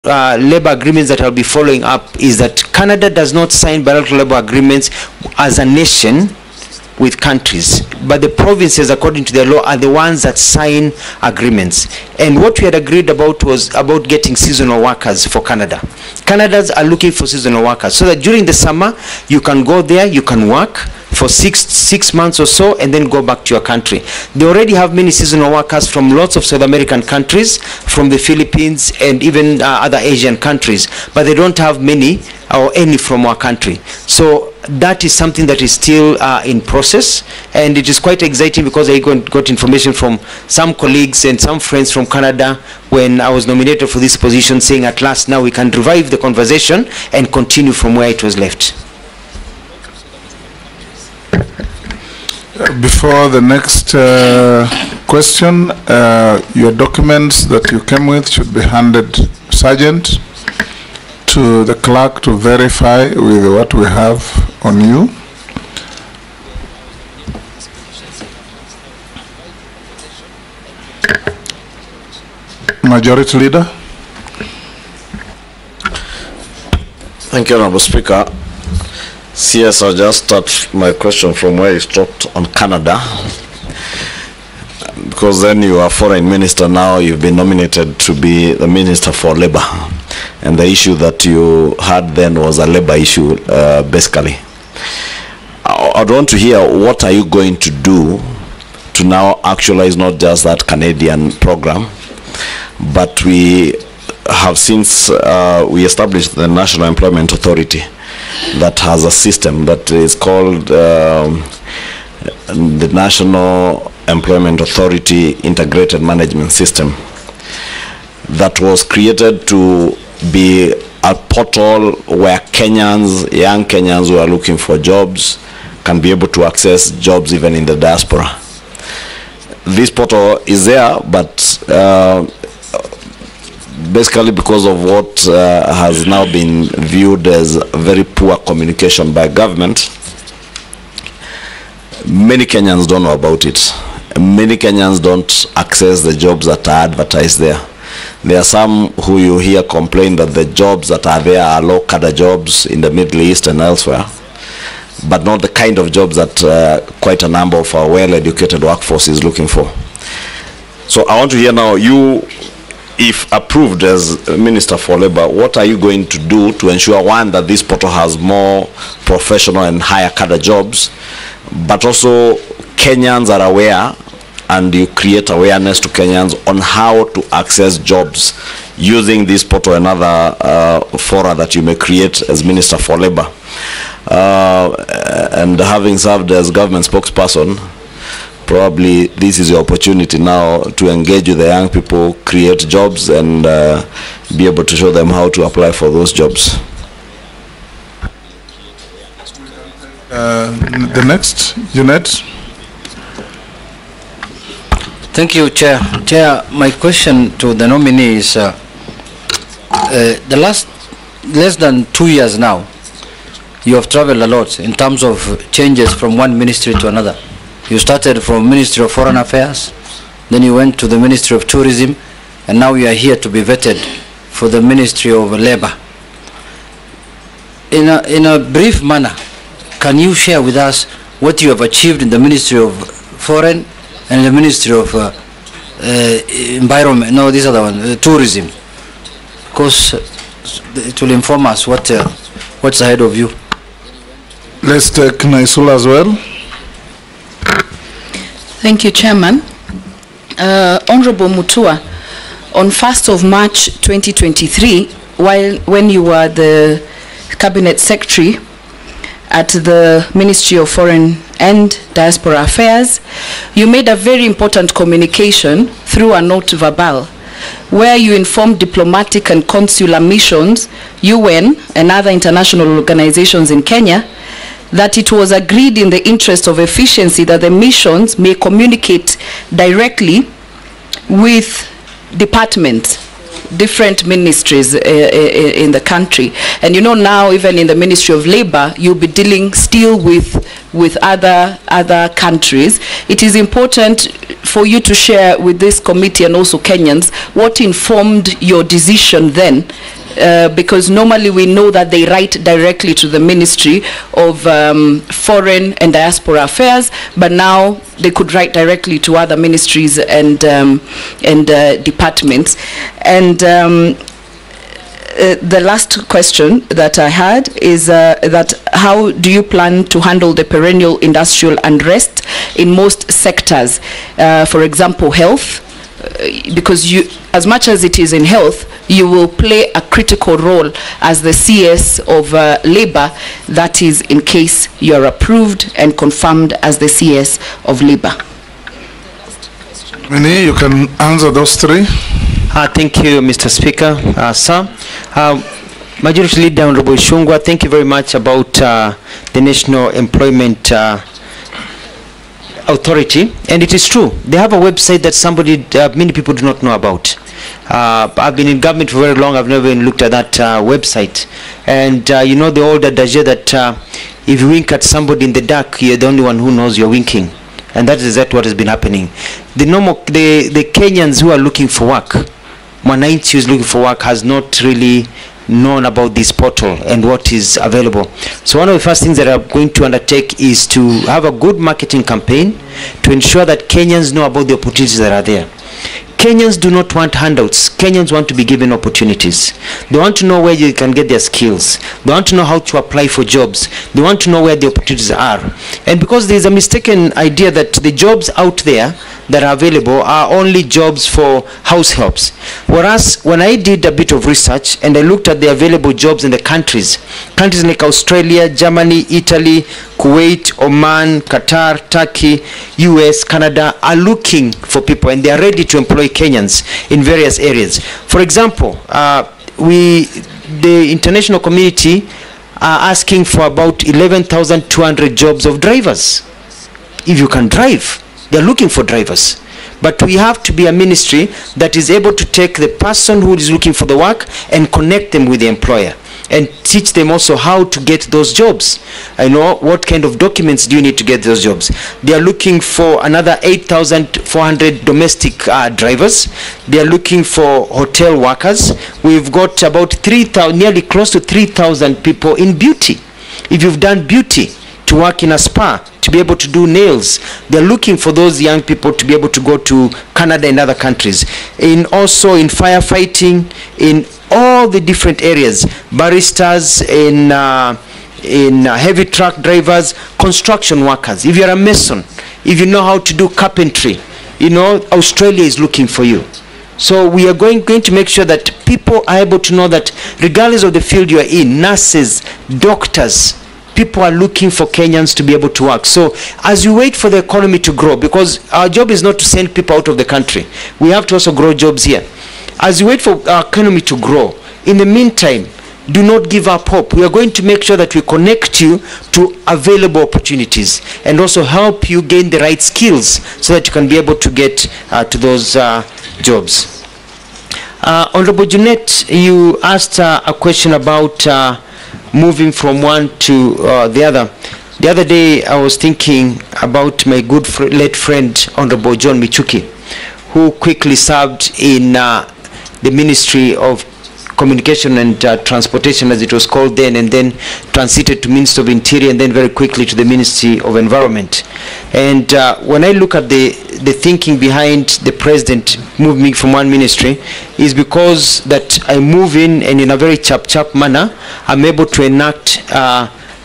labor agreements that I'll be following up is that Canada does not sign bilateral labor agreements as a nation with countries, but the provinces, according to their law, are the ones that sign agreements. And what we had agreed about was about getting seasonal workers for Canada. Canadians are looking for seasonal workers so that during the summer you can go there, you can work for six months or so, and then go back to your country. They already have many seasonal workers from lots of South American countries, from the Philippines and even other Asian countries, but they don't have many or any from our country. So that is something that is still in process, and it is quite exciting because I got information from some colleagues and some friends from Canada when I was nominated for this position, saying at last now we can revive the conversation and continue from where it was left. Before the next question, your documents that you came with should be handed, Sergeant, to the clerk to verify with what we have on you. Majority Leader. Thank you, Honorable Speaker. CS, I'll just start my question from where you stopped on Canada, because then you are foreign minister now. You've been nominated to be the Minister for Labor, and the issue that you had then was a labor issue, basically. I'd want to hear what are you going to do to now actualize not just that Canadian program, but we have since we established the National Employment Authority that has a system that is called the National Employment Authority Integrated Management System, that was created to be a portal where Kenyans, young Kenyans who are looking for jobs, can be able to access jobs even in the diaspora. This portal is there, but basically because of what has now been viewed as very poor communication by government, many Kenyans don't know about it. Many Kenyans don't access the jobs that are advertised there. There are some who you hear complain that the jobs that are there are low-cadre jobs in the Middle East and elsewhere, but not the kind of jobs that quite a number of our well-educated workforce is looking for. So I want to hear now, you, if approved as Minister for Labor, what are you going to do to ensure, one, that this portal has more professional and higher cadre jobs, but also Kenyans are aware and you create awareness to Kenyans on how to access jobs using this portal and other fora that you may create as Minister for Labor? And having served as government spokesperson, probably this is your opportunity now to engage with the young people, create jobs, and be able to show them how to apply for those jobs. The next, Jeanette. Thank you, Chair. Chair, my question to the nominee is, the less than 2 years now, you have traveled a lot in terms of changes from one ministry to another. You started from Ministry of Foreign Affairs, then you went to the Ministry of Tourism, and now you are here to be vetted for the Ministry of Labor. In a brief manner, can you share with us what you have achieved in the Ministry of Foreign and the Ministry of Environment, no, this other one, Tourism? Because it will inform us what's ahead of you. Let's take Naisula as well. Thank you, Chairman. Honorable Mutua, on 1st of March 2023, when you were the Cabinet Secretary at the Ministry of Foreign and Diaspora Affairs, you made a very important communication through a note verbal, where you informed diplomatic and consular missions, UN, and other international organizations in Kenya, that it was agreed in the interest of efficiency that the missions may communicate directly with departments, different ministries in the country. And you know, now even in the Ministry of Labor, you'll be dealing still with other countries. It is important for you to share with this committee and also Kenyans what informed your decision then, because normally we know that they write directly to the Ministry of Foreign and Diaspora Affairs, but now they could write directly to other ministries and departments. And the last question that I had is that how do you plan to handle the perennial industrial unrest in most sectors? For example, health, because you, as much as it is in health, you will play a critical role as the CS of Labor, that is in case you're approved and confirmed as the CS of Labor. Nominee, you can answer those three. Thank you, Mr. Speaker. Sir, Majority Leader Honorable Shungwa, thank you very much about the National Employment Authority, and it is true. They have a website that many people do not know about. I've been in government for very long. I've never even looked at that website. And you know the old adage that if you wink at somebody in the dark, you're the only one who knows you're winking. And that is exactly what has been happening. The Kenyans who are looking for work, Mwananchi who is looking for work, has not really known about this portal and what is available. So one of the first things that I'm going to undertake is to have a good marketing campaign to ensure that Kenyans know about the opportunities that are there. Kenyans do not want handouts. Kenyans want to be given opportunities. They want to know where you can get their skills. They want to know how to apply for jobs. They want to know where the opportunities are. And because there is a mistaken idea that the jobs out there that are available are only jobs for house helps. Whereas when I did a bit of research and I looked at the available jobs in the countries like Australia, Germany, Italy, Kuwait, Oman, Qatar, Turkey, US, Canada are looking for people, and they are ready to employ Kenyans in various areas. For example, the international community are asking for about 11,200 jobs of drivers. If you can drive, they're looking for drivers. But we have to be a ministry that is able to take the person who is looking for the work and connect them with the employer, and teach them also how to get those jobs. I know what kind of documents do you need to get those jobs. They are looking for another 8,400 domestic drivers. They are looking for hotel workers. We've got about 3,000, nearly close to 3,000 people in beauty. If you've done beauty, to work in a spa, to be able to do nails, they're looking for those young people to be able to go to Canada and other countries. Also in firefighting, in all the different areas, baristas, in heavy truck drivers, construction workers. If you're a mason, if you know how to do carpentry, you know, Australia is looking for you. So we are going to make sure that people are able to know that regardless of the field you are in, nurses, doctors, people are looking for Kenyans to be able to work. So as we wait for the economy to grow, because our job is not to send people out of the country, we have to also grow jobs here. As we wait for our economy to grow, in the meantime, do not give up hope. We are going to make sure that we connect you to available opportunities and also help you gain the right skills so that you can be able to get to those jobs. Honorable Jeanette, you asked a question about moving from one to the other. The other day I was thinking about my good late friend Honorable John Michuki, who quickly served in the Ministry of Communication and Transportation, as it was called then, and then transited to Ministry of Interior, and then very quickly to the Ministry of Environment. And when I look at the thinking behind the President moving me from one ministry, is because that I move in, and in a very chap manner, I'm able to enact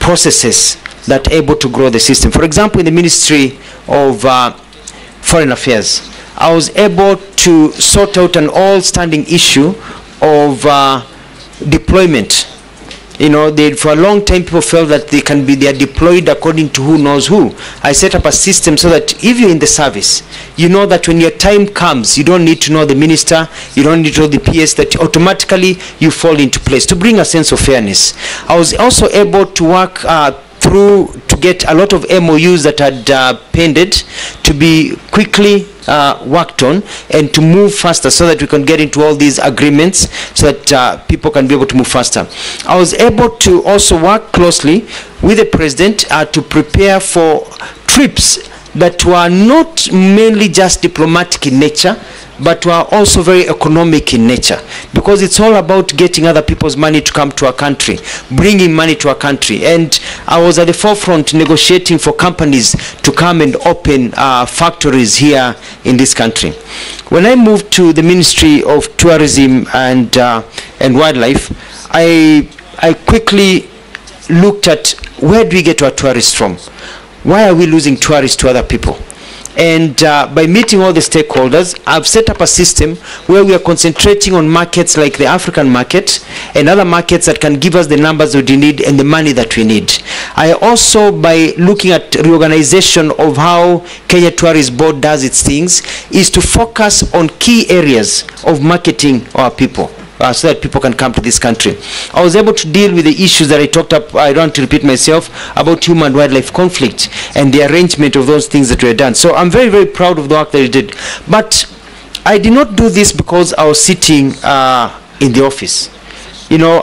processes that are able to grow the system. For example, in the Ministry of Foreign Affairs, I was able to sort out an all-standing issue of deployment. You know, for a long time people felt that they are deployed according to who knows who. I set up a system so that if you're in the service, you know that when your time comes, you don't need to know the minister, you don't need to know the PS, that automatically you fall into place, to bring a sense of fairness. I was also able to work to get a lot of MOUs that had pended to be quickly worked on, and to move faster so that we can get into all these agreements so that people can be able to move faster. I was able to also work closely with the President to prepare for trips that were not mainly just diplomatic in nature, but were also very economic in nature, because it's all about getting other people's money to come to our country, bringing money to our country. And I was at the forefront negotiating for companies to come and open factories here in this country. When I moved to the Ministry of Tourism and Wildlife, I quickly looked at, where do we get our tourists from? Why are we losing tourists to other people? And by meeting all the stakeholders, I've set up a system where we are concentrating on markets like the African market and other markets that can give us the numbers that we need and the money that we need. I also, by looking at reorganization of how Kenya Tourist Board does its things, is to focus on key areas of marketing our people. So that people can come to this country. I was able to deal with the issues that I talked up, I don't want to repeat myself, about human-wildlife conflict and the arrangement of those things that were done. So I'm very, very proud of the work that I did. But I did not do this because I was sitting in the office. You know,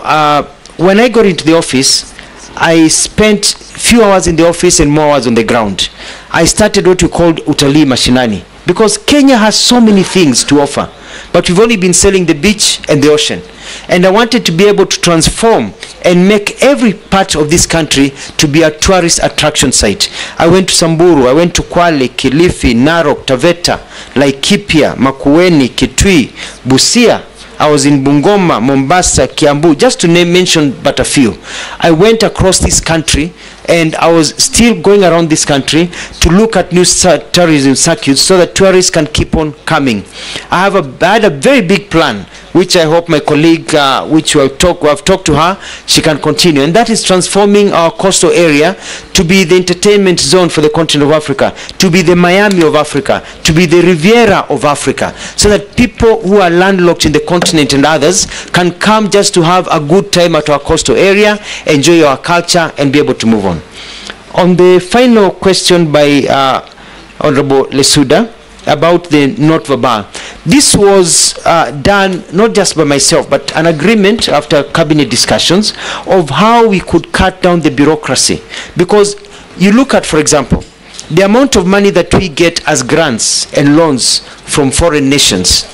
when I got into the office, I spent few hours in the office and more hours on the ground. I started what we called utalii mashinani, because Kenya has so many things to offer, but we've only been selling the beach and the ocean. And I wanted to be able to transform and make every part of this country to be a tourist attraction site. I went to Samburu, I went to Kwale, Kilifi, Narok, Taveta, Laikipia, Makueni, Kitui, Busia. I was in Bungoma, Mombasa, Kiambu, just to mention but a few. I went across this country, and I was still going around this country to look at new tourism circuits so that tourists can keep on coming. I had a very big plan, which I hope my colleague, which we have talked to her, she can continue. And that is transforming our coastal area to be the entertainment zone for the continent of Africa, to be the Miami of Africa, to be the Riviera of Africa, so that people who are landlocked in the continent and others can come just to have a good time at our coastal area, enjoy our culture, and be able to move on. On the final question by Honorable Lesuda about the note verbal, this was done not just by myself, but an agreement after cabinet discussions of how we could cut down the bureaucracy. Because you look at, for example, the amount of money that we get as grants and loans from foreign nations,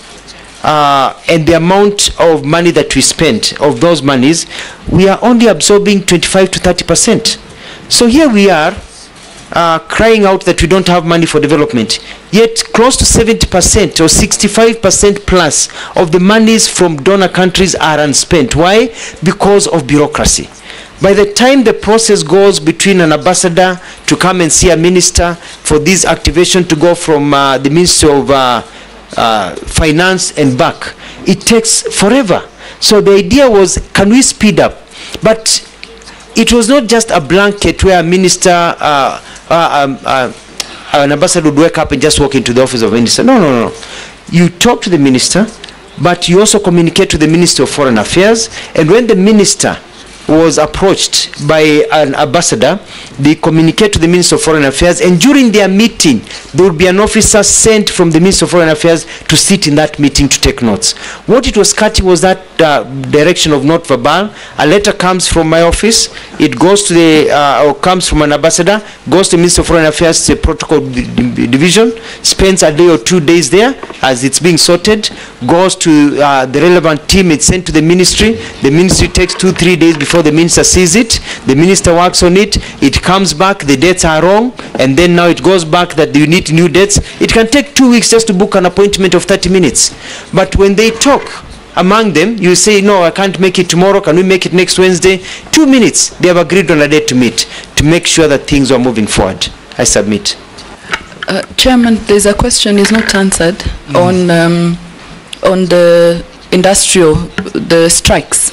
and the amount of money that we spend of those monies, we are only absorbing 25 to 30%. So here we are crying out that we don't have money for development, yet close to 70% or 65% plus of the monies from donor countries are unspent. Why? Because of bureaucracy. By the time the process goes between an ambassador to come and see a minister for this activation to go from the Ministry of Finance and back, it takes forever. So the idea was, can we speed up? But it was not just a blanket where a minister, an ambassador would wake up and just walk into the office of a minister. No, no, no. You talk to the minister, but you also communicate to the Minister of Foreign Affairs. And when the minister was approached by an ambassador, they communicate to the Minister of Foreign Affairs, and during their meeting, there would be an officer sent from the Minister of Foreign Affairs to sit in that meeting to take notes. What it was cutting was that direction of note verbal. A letter comes from my office, it goes to the, or comes from an ambassador, goes to the Minister of Foreign Affairs, the protocol division, spends a day or 2 days there as it's being sorted, goes to the relevant team, it's sent to the ministry takes 2-3 days before the minister sees it, the minister works on it, it comes back, the dates are wrong, and then now it goes back that you need new dates. It can take 2 weeks just to book an appointment of 30 minutes. But when they talk among them, you say, no, I can't make it tomorrow, can we make it next Wednesday? 2 minutes, they have agreed on a date to meet, to make sure that things are moving forward. I submit. Chairman, there's a question is not answered on the industrial, the strikes,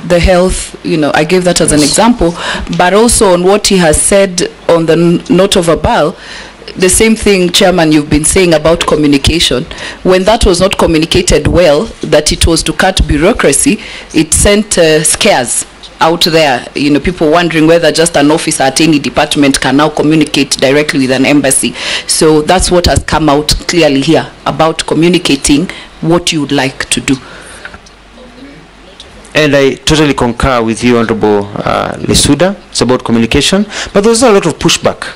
the health, you know, I gave that as an example, but also on what he has said on the note of verbal, the same thing, Chairman, you've been saying about communication. When that was not communicated well, that it was to cut bureaucracy, it sent scares out there, you know, people wondering whether just an officer at any department can now communicate directly with an embassy. So that's what has come out clearly here about communicating what you would like to do. And I totally concur with you, Honorable Lesuda. It's about communication, but there's a lot of pushback.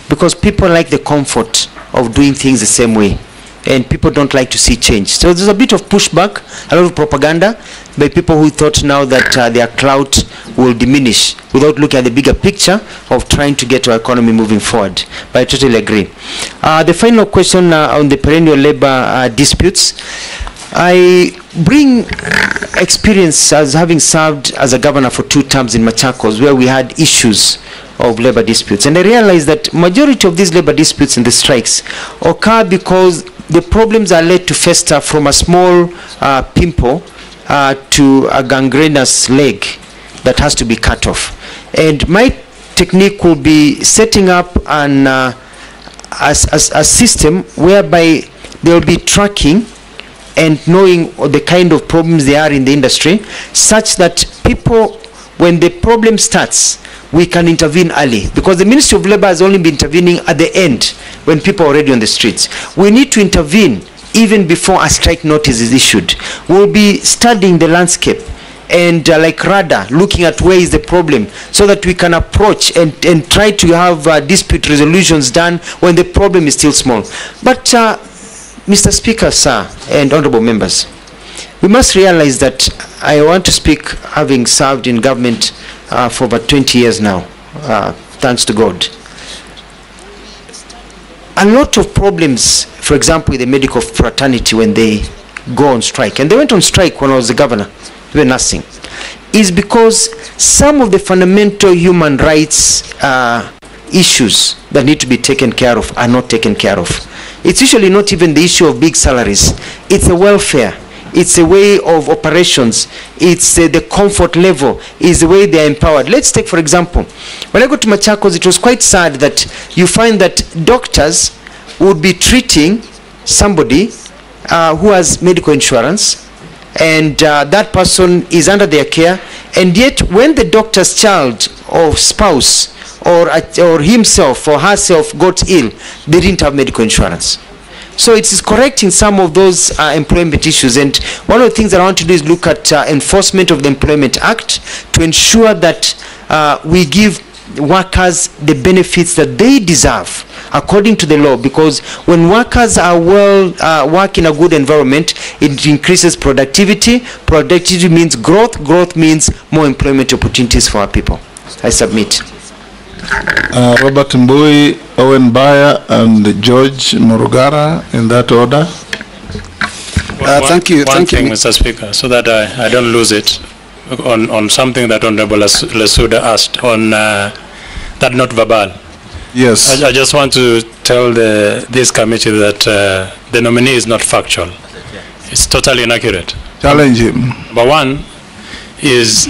because people like the comfort of doing things the same way, and people don't like to see change. So there's a bit of pushback, a lot of propaganda by people who thought now that their clout will diminish without looking at the bigger picture of trying to get our economy moving forward. But I totally agree. The final question on the perennial labor disputes. I bring experience as having served as a governor for 2 terms in Machakos, where we had issues of labor disputes. And I realized that majority of these labor disputes and the strikes occur because the problems are led to fester from a small pimple to a gangrenous leg that has to be cut off. And my technique will be setting up a system whereby there will be tracking and knowing the kind of problems they are in the industry, such that people, when the problem starts, we can intervene early, because the Ministry of Labor has only been intervening at the end when people are already on the streets. We need to intervene even before a strike notice is issued. We'll be studying the landscape and like radar, looking at where is the problem, so that we can approach and try to have dispute resolutions done when the problem is still small. But Mr. Speaker, sir, and honorable members, we must realize that I want to speak having served in government for about 20 years now, thanks to God. A lot of problems, for example, with the medical fraternity when they go on strike, and they went on strike when I was the governor, even nursing, is because some of the fundamental human rights issues that need to be taken care of are not taken care of. It's usually not even the issue of big salaries. It's the welfare. It's a way of operations. It's the comfort level. It's the way they are empowered. Let's take, for example, when I go to Machakos, it was quite sad that you find that doctors would be treating somebody who has medical insurance, and that person is under their care, and yet when the doctor's child or spouse or himself or herself got ill, they didn't have medical insurance. So it is correcting some of those employment issues, and one of the things that I want to do is look at enforcement of the Employment Act to ensure that we give workers the benefits that they deserve according to the law, because when workers are work in a good environment, it increases productivity. Productivity means growth. Growth means more employment opportunities for our people. I submit. Robert Mbui, Owen Baya, and George Murugara, in that order. Thank you. One thing, Mr. Speaker, so that I don't lose it, on something that Honorable Lesuda asked on that not verbal. Yes. I just want to tell this committee that the nominee is not factual. It's totally inaccurate. Challenge him. Number one is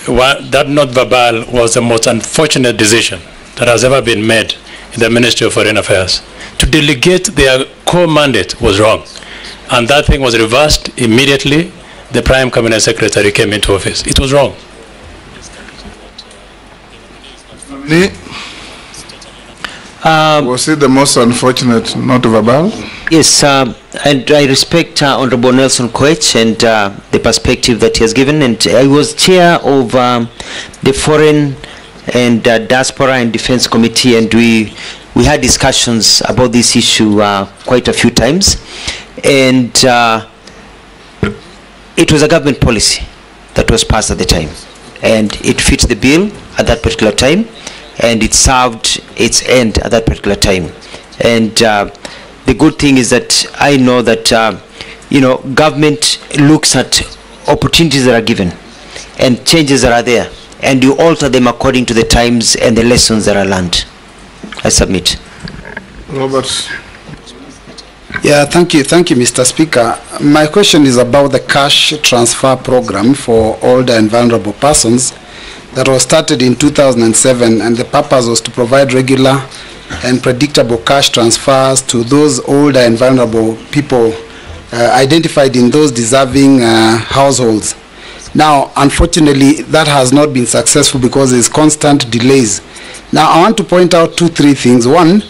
that not verbal was the most unfortunate decision that has ever been made in the Ministry of Foreign Affairs. To delegate their core mandate was wrong. And that thing was reversed immediately the Prime Cabinet Secretary came into office. It was wrong. Was it the most unfortunate not verbal? Yes, and I respect Honorable Nelson Koech and the perspective that he has given, and I was chair of the Foreign and Diaspora and Defense Committee, and we had discussions about this issue quite a few times, and it was a government policy that was passed at the time, and it fit the bill at that particular time, and it served its end at that particular time. And the good thing is that I know that government looks at opportunities that are given and changes that are there, and you alter them according to the times and the lessons that are learned. I submit. Robert. Yeah, thank you, Mr. Speaker. My question is about the cash transfer program for older and vulnerable persons that was started in 2007, and the purpose was to provide regular and predictable cash transfers to those older and vulnerable people identified in those deserving households. Now, unfortunately, that has not been successful because there's constant delays. Now, I want to point out 2-3 things. One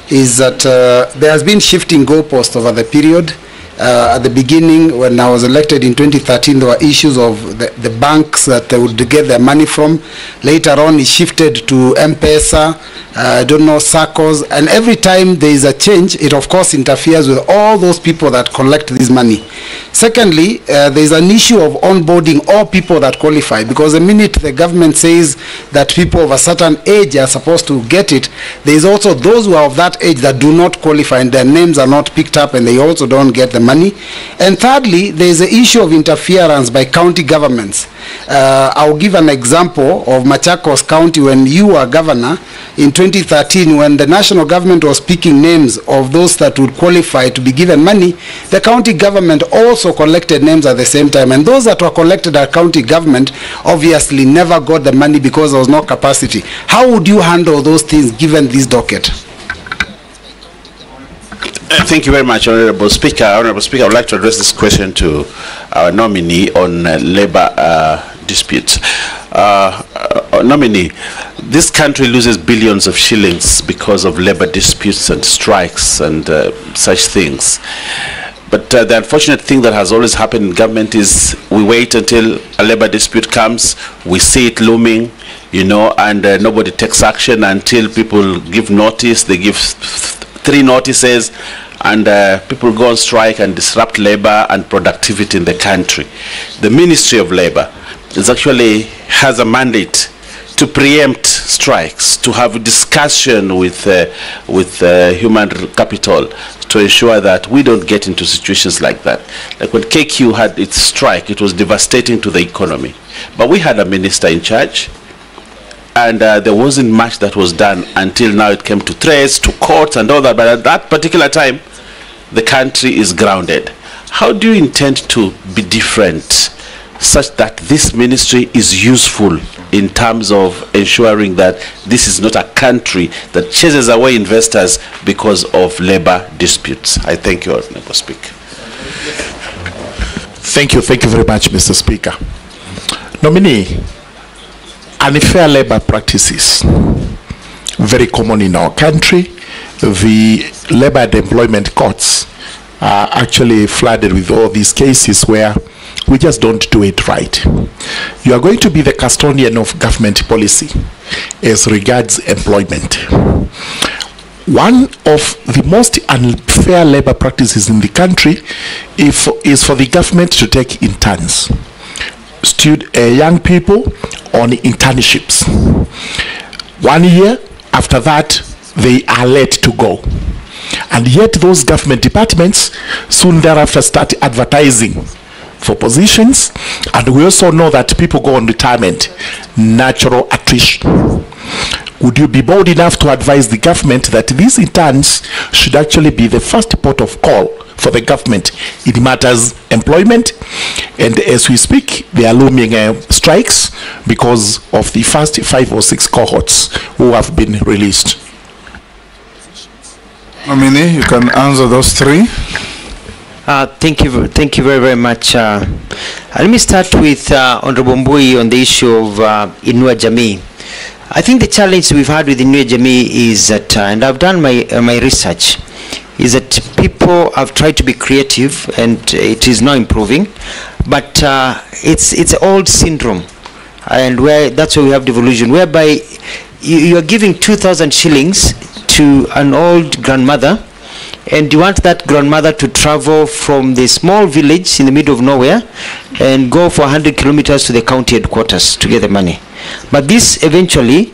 is that there has been shifting goalposts over the period. At the beginning, when I was elected in 2013, there were issues of the banks that they would get their money from. Later on, it shifted to M-Pesa, I don't know, SACCOs, and every time there is a change, it of course interferes with all those people that collect this money. Secondly, there is an issue of onboarding all people that qualify, because the minute the government says that people of a certain age are supposed to get it, there is also those who are of that age that do not qualify and their names are not picked up and they also don't get the money. And thirdly, there is the issue of interference by county governments. I'll give an example of Machakos County when you were governor in 2013, when the national government was picking names of those that would qualify to be given money. The county government also collected names at the same time, and those that were collected at county government obviously never got the money because there was no capacity. How would you handle those things given this docket? Thank you very much, Honorable Speaker. Honorable Speaker, I would like to address this question to our nominee on labor disputes. Nominee, this country loses billions of shillings because of labor disputes and strikes and such things. But the unfortunate thing that has always happened in government is we wait until a labor dispute comes, we see it looming, you know, and nobody takes action until people give notice. They give 3 notices, and people go on strike and disrupt labor and productivity in the country. The Ministry of Labor has a mandate to preempt strikes, to have a discussion with human capital to ensure that we don't get into situations like that. Like when KQ had its strike, it was devastating to the economy. But we had a minister in charge, and there wasn't much that was done until now it came to threats, to courts and all that. But at that particular time, the country is grounded. How do you intend to be different such that this ministry is useful in terms of ensuring that this is not a country that chases away investors because of labor disputes? I thank you, Honorable Speaker. Thank you very much, Mr. Speaker. Nominee, unfair labor practices, very common in our country. The labor and employment courts are actually flooded with all these cases where we just don't do it right. You are going to be the custodian of government policy as regards employment. One of the most unfair labor practices in the country is for the government to take interns, young people on internships. 1 year after that, they are let to go. And yet those government departments soon thereafter start advertising for positions, and we also know that people go on retirement, natural attrition. Would you be bold enough to advise the government that these interns should actually be the first port of call for the government in matters employment? And as we speak, they are looming strikes because of the first 5 or 6 cohorts who have been released. Nominee, you can answer those 3. Thank you very much. Let me start with Honorable Mbui on the issue of Inua Jamii. I think the challenge we've had with Inua Jamii is that, and I've done my research, is that people have tried to be creative, and it is now improving, but it's an old syndrome, and that's where we have devolution, whereby you are giving 2,000 shillings to an old grandmother, and you want that grandmother to travel from the small village in the middle of nowhere and go for 100 kilometers to the county headquarters to get the money. But this eventually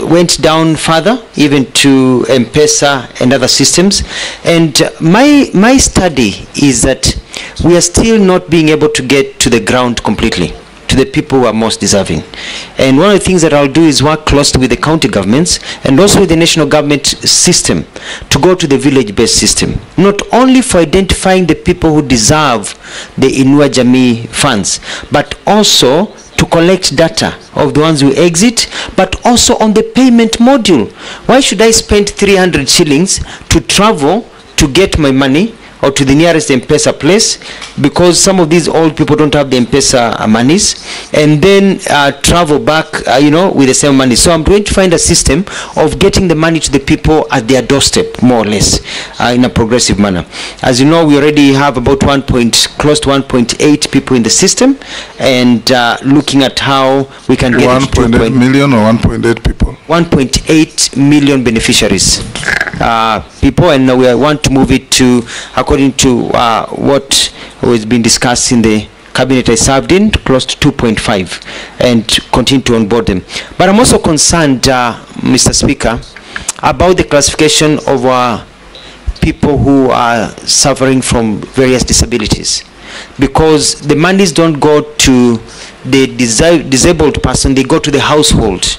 went down further, even to M-Pesa and other systems. And my study is that we are still not being able to get to the ground completely, to the people who are most deserving. And one of the things that I'll do is work closely with the county governments and also with the national government system to go to the village-based system, not only for identifying the people who deserve the Inua Jamii funds, but also to collect data of the ones who exit, but also on the payment module. Why should I spend 300 shillings to travel to get my money or to the nearest M-Pesa place, because some of these old people don't have the M-Pesa monies, and then travel back, with the same money. So I'm going to find a system of getting the money to the people at their doorstep, more or less, in a progressive manner. As you know, we already have about close to 1.8 people in the system, and looking at how we can get 1.8 million or 1.8 people? 1.8 million beneficiaries, people, and we want to move it to, according to what has been discussed in the cabinet I served in, close to 2.5, and continue to onboard them. But I'm also concerned, Mr. Speaker, about the classification of people who are suffering from various disabilities, because the monies don't go to the disabled person, they go to the household.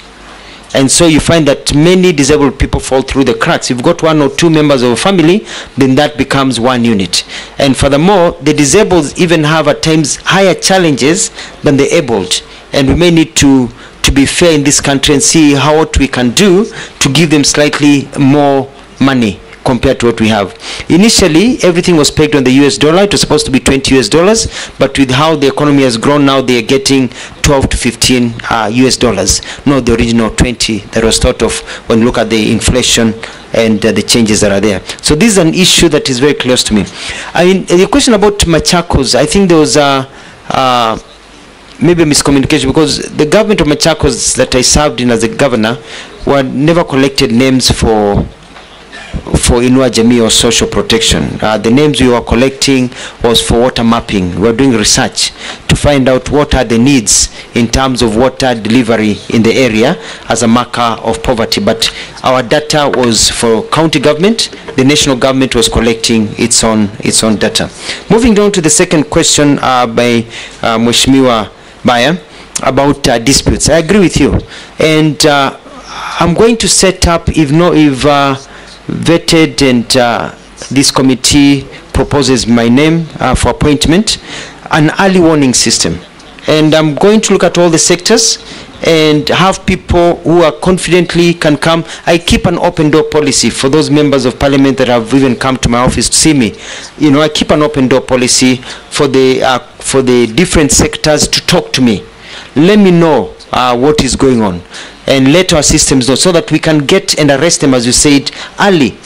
And so you find that many disabled people fall through the cracks. If you've got one or two members of a family, then that becomes one unit. And furthermore, the disabled even have at times higher challenges than the abled. And we may need to be fair in this country and see what we can do to give them slightly more money compared to what we have. Initially, everything was pegged on the US dollar. It was supposed to be $20, but with how the economy has grown now, they are getting 12 to 15 US dollars, not the original 20 that was thought of when you look at the inflation and the changes that are there. So this is an issue that is very close to me. I mean, the question about Machakos, I think there was maybe a miscommunication, because the government of Machakos that I served in as a governor never collected names for Inua Jamii or social protection. The names we were collecting was for water mapping. We were doing research to find out what are the needs in terms of water delivery in the area as a marker of poverty. But our data was for county government. The national government was collecting its own data. Moving down to the second question by Mheshimiwa Baya about disputes. I agree with you, and I'm going to set up, if vetted and this committee proposes my name for appointment, an early warning system. And I'm going to look at all the sectors and have people who are confidently can come. I keep an open door policy for those members of parliament that have even come to my office to see me. I keep an open door policy for the different sectors to talk to me. Let me know what is going on, and let our systems know, so that we can get and arrest them, as you said, early.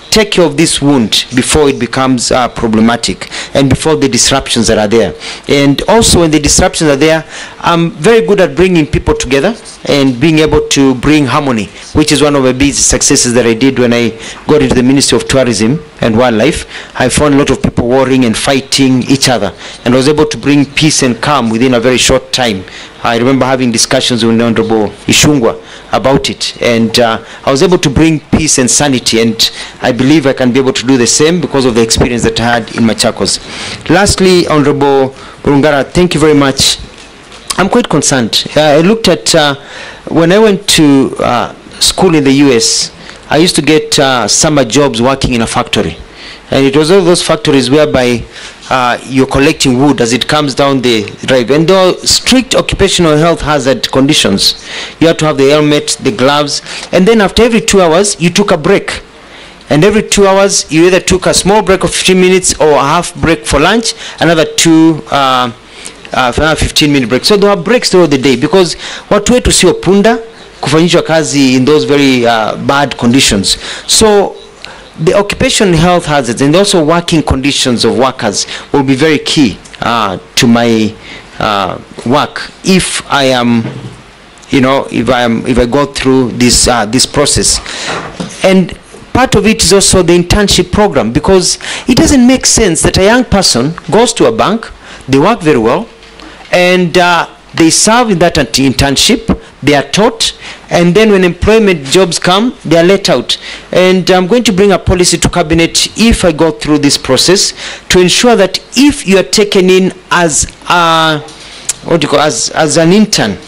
Take care of this wound before it becomes problematic, and before the disruptions that are there. And also, when the disruptions are there, I'm very good at bringing people together and being able to bring harmony, which is one of the big successes that I did when I got into the Ministry of Tourism and Wildlife. I found a lot of people warring and fighting each other, and I was able to bring peace and calm within a very short time. I remember having discussions with Honorable Ishungwa about it, and I was able to bring peace and sanity, and I believe I can be able to do the same because of the experience that I had in Machakos. Lastly, Honorable Burungara, thank you very much. I'm quite concerned. I looked at, when I went to school in the US, I used to get summer jobs working in a factory. And it was all those factories whereby you're collecting wood as it comes down the drive. And there are strict occupational health hazard conditions. You have to have the helmet, the gloves, and then after every 2 hours, you took a break. And every 2 hours, you either took a small break of 15 minutes or a half break for lunch, another 15-minute break. So there are breaks throughout the day, because watu wetu sio punda kufanyishwa kazi in those very bad conditions. So the occupational health hazards and also working conditions of workers will be very key to my work if I am, if I go through this process. And part of it is also the internship program, because it doesn't make sense that a young person goes to a bank, they work very well, and they serve in that internship, they are taught, and then when employment jobs come, they are let out. And I'm going to bring a policy to cabinet if I go through this process to ensure that if you are taken in as as an intern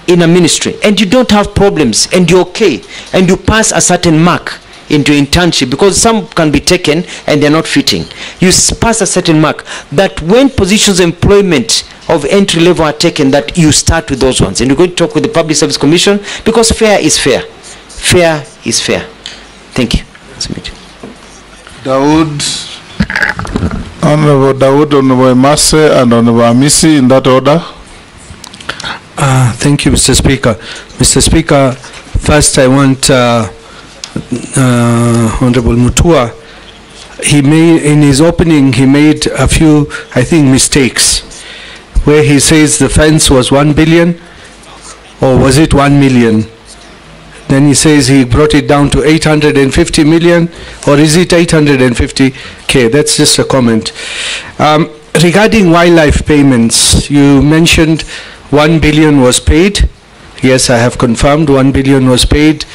in a ministry and you don't have problems and you're okay and you pass a certain mark into internship, because some can be taken and they're not fitting, you pass a certain mark, that when positions of employment of entry level are taken, that you start with those ones. And you're going to talk with the Public Service Commission, because fair is fair. Fair is fair. Thank you. Dawood Honorable Dawood, Honorable Mase, and Honorable Amisi, in that order. Thank you, Mr. Speaker. Mr. Speaker, first I want Honorable Mutua. In his opening, he made a few, I think, mistakes, where he says the fence was 1 billion, or was it 1 million? Then he says he brought it down to 850 million, or is it 850K? That's just a comment. Regarding wildlife payments, you mentioned 1 billion was paid. Yes, I have confirmed 1 billion was paid.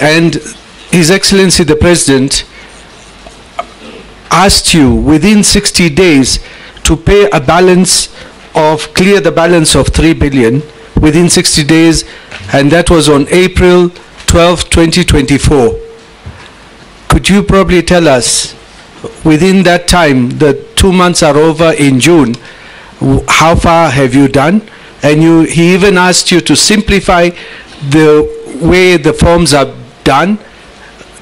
And His Excellency the President asked you within 60 days to pay a balance of, clear the balance of 3 billion within 60 days, and that was on April 12, 2024. Could you probably tell us, within that time, the 2 months are over in June, how far have you done? And he even asked you to simplify the way the forms are done.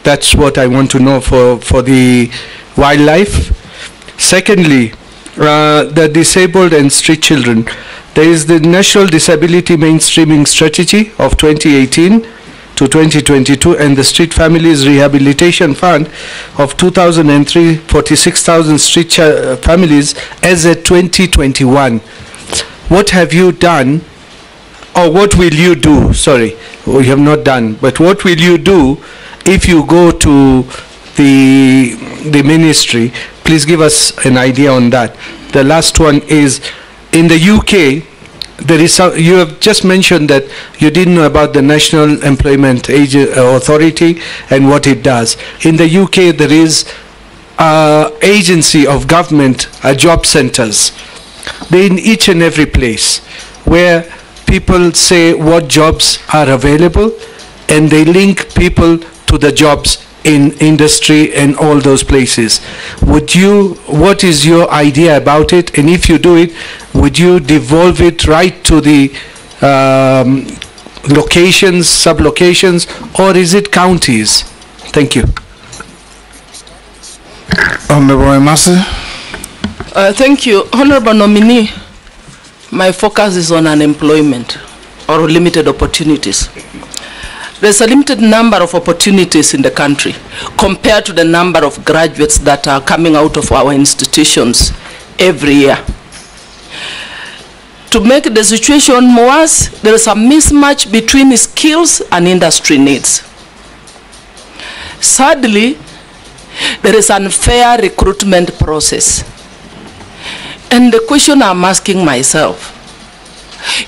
That's what I want to know for the wildlife. Secondly, the disabled and street children. There is the National Disability Mainstreaming Strategy of 2018 to 2022 and the Street Families Rehabilitation Fund of 2003, 46,000 street families as at 2021. What have you done, or what will you do? Sorry, we have not done, but what will you do if you go to the ministry? Please give us an idea on that. The last one is, in the UK, there is you have just mentioned that you didn't know about the National Employment Authority and what it does. In the UK, there is agency of government, job centers. They're in each and every place where people say what jobs are available, and they link people to the jobs in industry and all those places. What is your idea about it? And if you do it, would you devolve it right to the locations, sub-locations, or is it counties? Thank you. Honorable Mase. Thank you. Honorable nominee, my focus is on unemployment or limited opportunities. There's a limited number of opportunities in the country compared to the number of graduates that are coming out of our institutions every year. To make the situation worse, there is a mismatch between skills and industry needs. Sadly, there is an unfair recruitment process. And the question I'm asking myself,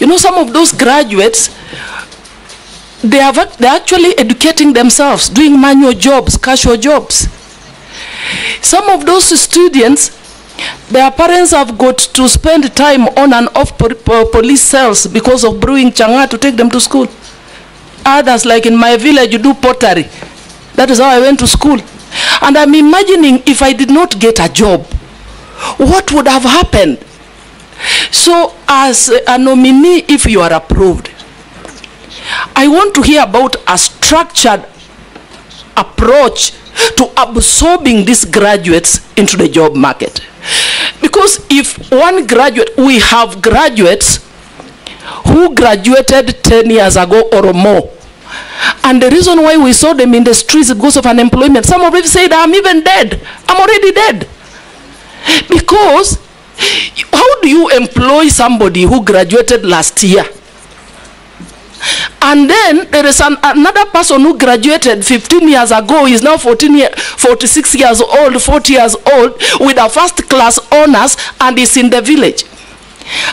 you know, some of those graduates, they're actually educating themselves, doing manual jobs, casual jobs. Some of those students, their parents have got to spend time on and off police cells because of brewing changa to take them to school. Others, like in my village, you do pottery. That is how I went to school. And I'm imagining if I did not get a job, what would have happened? So as a nominee, if you are approved, I want to hear about a structured approach to absorbing these graduates into the job market. Because if one graduate, we have graduates who graduated 10 years ago or more. And the reason why we saw them in the streets is because of unemployment. Some of them said, I'm even dead. I'm already dead. Because how do you employ somebody who graduated last year? And then there is another person who graduated 15 years ago, is now 46 years old, 40 years old, with a first class honors, and is in the village.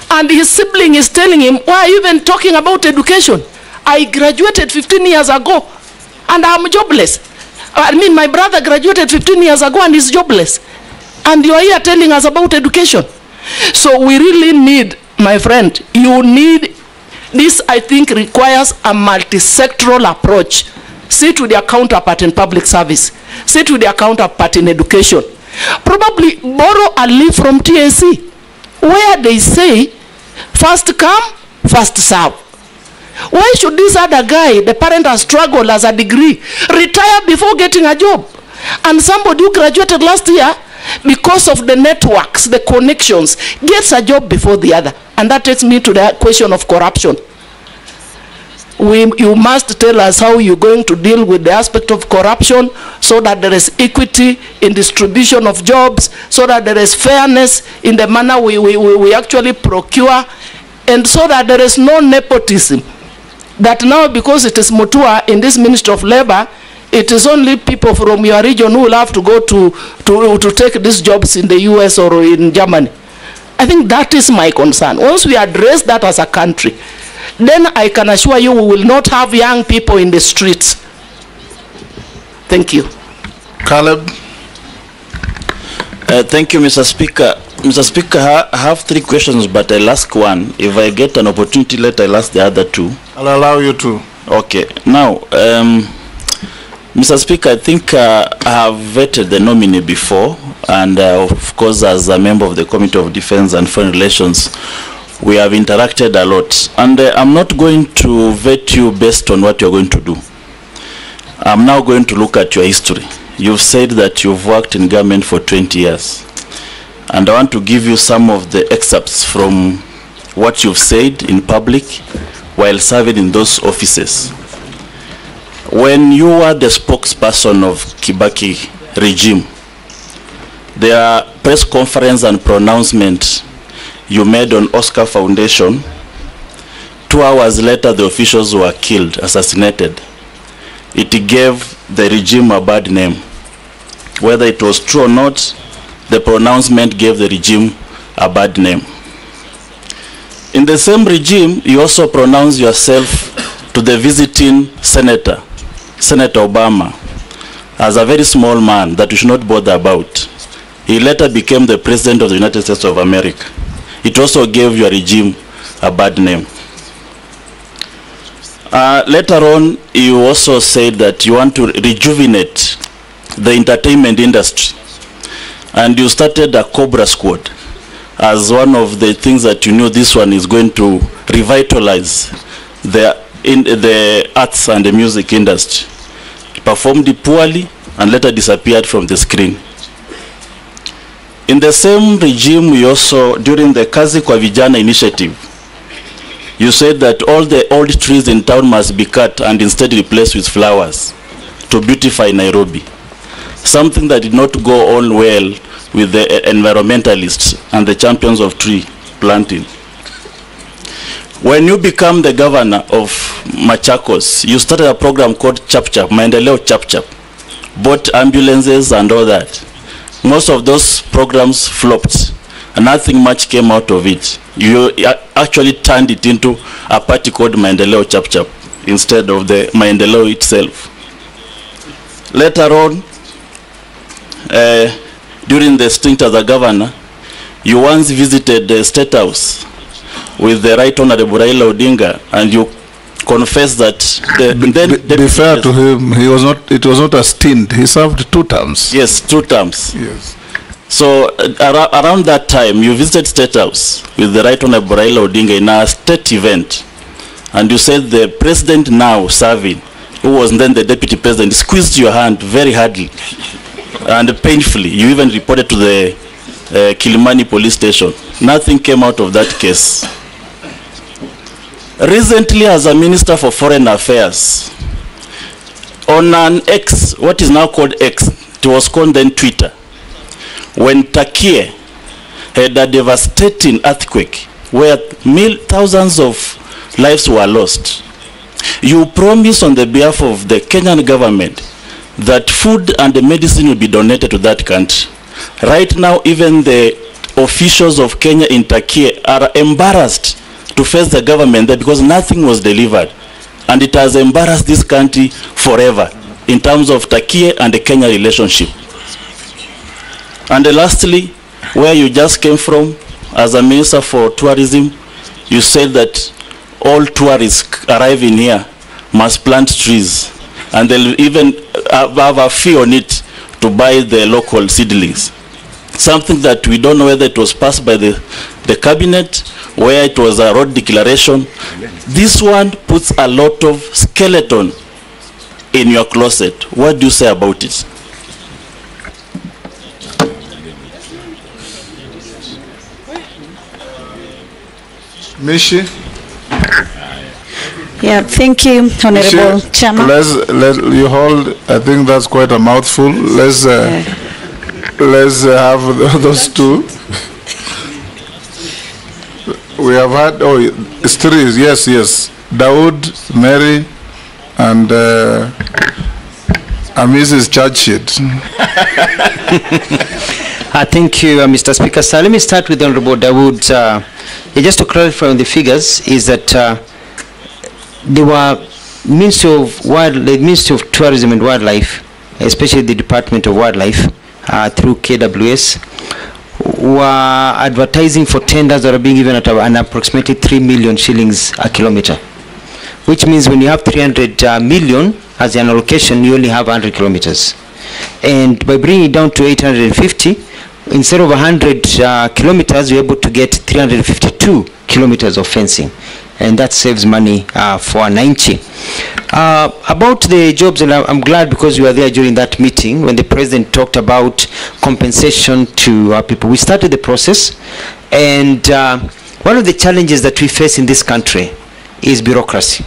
And his sibling is telling him, why are you even talking about education? I graduated 15 years ago and I'm jobless. I mean, my brother graduated 15 years ago and is jobless. And you are here telling us about education. So we really need, my friend, you need, this I think requires a multi-sectoral approach. Sit with your counterpart in public service. Sit with your counterpart in education. Probably borrow a leaf from TSC, where they say, first come, first serve. Why should this other guy, the parent has struggled as a degree, retire before getting a job? And somebody who graduated last year because of the networks, the connections, gets a job before the other. And that takes me to the question of corruption. You must tell us how you're going to deal with the aspect of corruption so that there is equity in distribution of jobs, so that there is fairness in the manner we actually procure, and so that there is no nepotism. That now, because it is Mutua in this Ministry of Labor, it is only people from your region who will have to go to take these jobs in the US or in Germany. I think that is my concern. Once we address that as a country, then I can assure you we will not have young people in the streets. Thank you. Caleb. Thank you, Mr. Speaker. Mr. Speaker, I have 3 questions, but I'll ask one. If I get an opportunity later, I'll ask the other 2. I'll allow you to. Okay. Now, Mr. Speaker, I think I have vetted the nominee before, and of course, as a member of the Committee of Defense and Foreign Relations, we have interacted a lot. And I'm not going to vet you based on what you're going to do. I'm now going to look at your history. You've said that you've worked in government for 20 years. And I want to give you some of the excerpts from what you've said in public while serving in those offices. When you were the spokesperson of Kibaki regime, there are press conference and pronouncement you made on Oscar Foundation. 2 hours later, the officials were killed, assassinated. It gave the regime a bad name. Whether it was true or not, the pronouncement gave the regime a bad name. In the same regime, you also pronounced yourself to the visiting senator, Senator Obama, as a very small man that you should not bother about. He later became the President of the United States of America. It also gave your regime a bad name. Later on, you also said that you want to rejuvenate the entertainment industry. And you started a Cobra Squad as one of the things that you knew this one is going to revitalize the arts and the music industry. It performed poorly and later disappeared from the screen. In the same regime, we also, during the Kazi kwa Vijana initiative, you said that all the old trees in town must be cut and instead replaced with flowers to beautify Nairobi. Something that did not go on well with the environmentalists and the champions of tree planting. When you become the governor of Machakos, you started a program called Chap Chap, Maendeleo Chap Chap, bought ambulances and all that. Most of those programs flopped, and nothing much came out of it. You actually turned it into a party called Maendeleo Chap Chap instead of the Maendeleo itself. Later on, during the stint as a governor, you once visited the State House with the Right Honorable Raila Odinga, and you confessed that be fair to him, it was not a stint. He served 2 terms. Yes, 2 terms. Yes. So around that time, you visited State House with the Right Honorable Raila Odinga in a state event, and you said the president now serving, who was then the deputy president, squeezed your hand very hardly and painfully. You even reported to the Kilimani police station. Nothing came out of that case. Recently, as a Minister for Foreign Affairs, on an X, what is now called X, it was called then Twitter, when Turkey had a devastating earthquake where thousands of lives were lost, you promised on the behalf of the Kenyan government that food and the medicine will be donated to that country. Right now, even the officials of Kenya in Turkey are embarrassed to face the government there because nothing was delivered. And it has embarrassed this country forever in terms of Turkey and the Kenya relationship. And lastly, where you just came from, as a Minister for Tourism, you said that all tourists arriving here must plant trees, and they'll even have a fee on it to buy the local seedlings. Something that we don't know whether it was passed by the cabinet, where it was a road declaration. This one puts a lot of skeleton in your closet. What do you say about it? Mishi? Yeah, thank you, Honorable Chairman. Let you hold. I think that's quite a mouthful. Let's have those two. We have had, it's three, yes. Dawood, Mary, and Mrs. Churchit. Thank you, Mr. Speaker. So let me start with Honorable Dawood. Just to clarify on the figures, is that there were the Ministry of Tourism and Wildlife, especially the Department of Wildlife, through KWS, were advertising for tenders that are being given at an approximately 3 million shillings a kilometer, which means when you have 300 million as an allocation, you only have 100 kilometers. And by bringing it down to 850, instead of 100 kilometers, you're able to get 352 kilometers of fencing. And that saves money for 90. About the jobs, and I'm glad because you were there during that meeting when the President talked about compensation to people. We started the process, and one of the challenges that we face in this country is bureaucracy.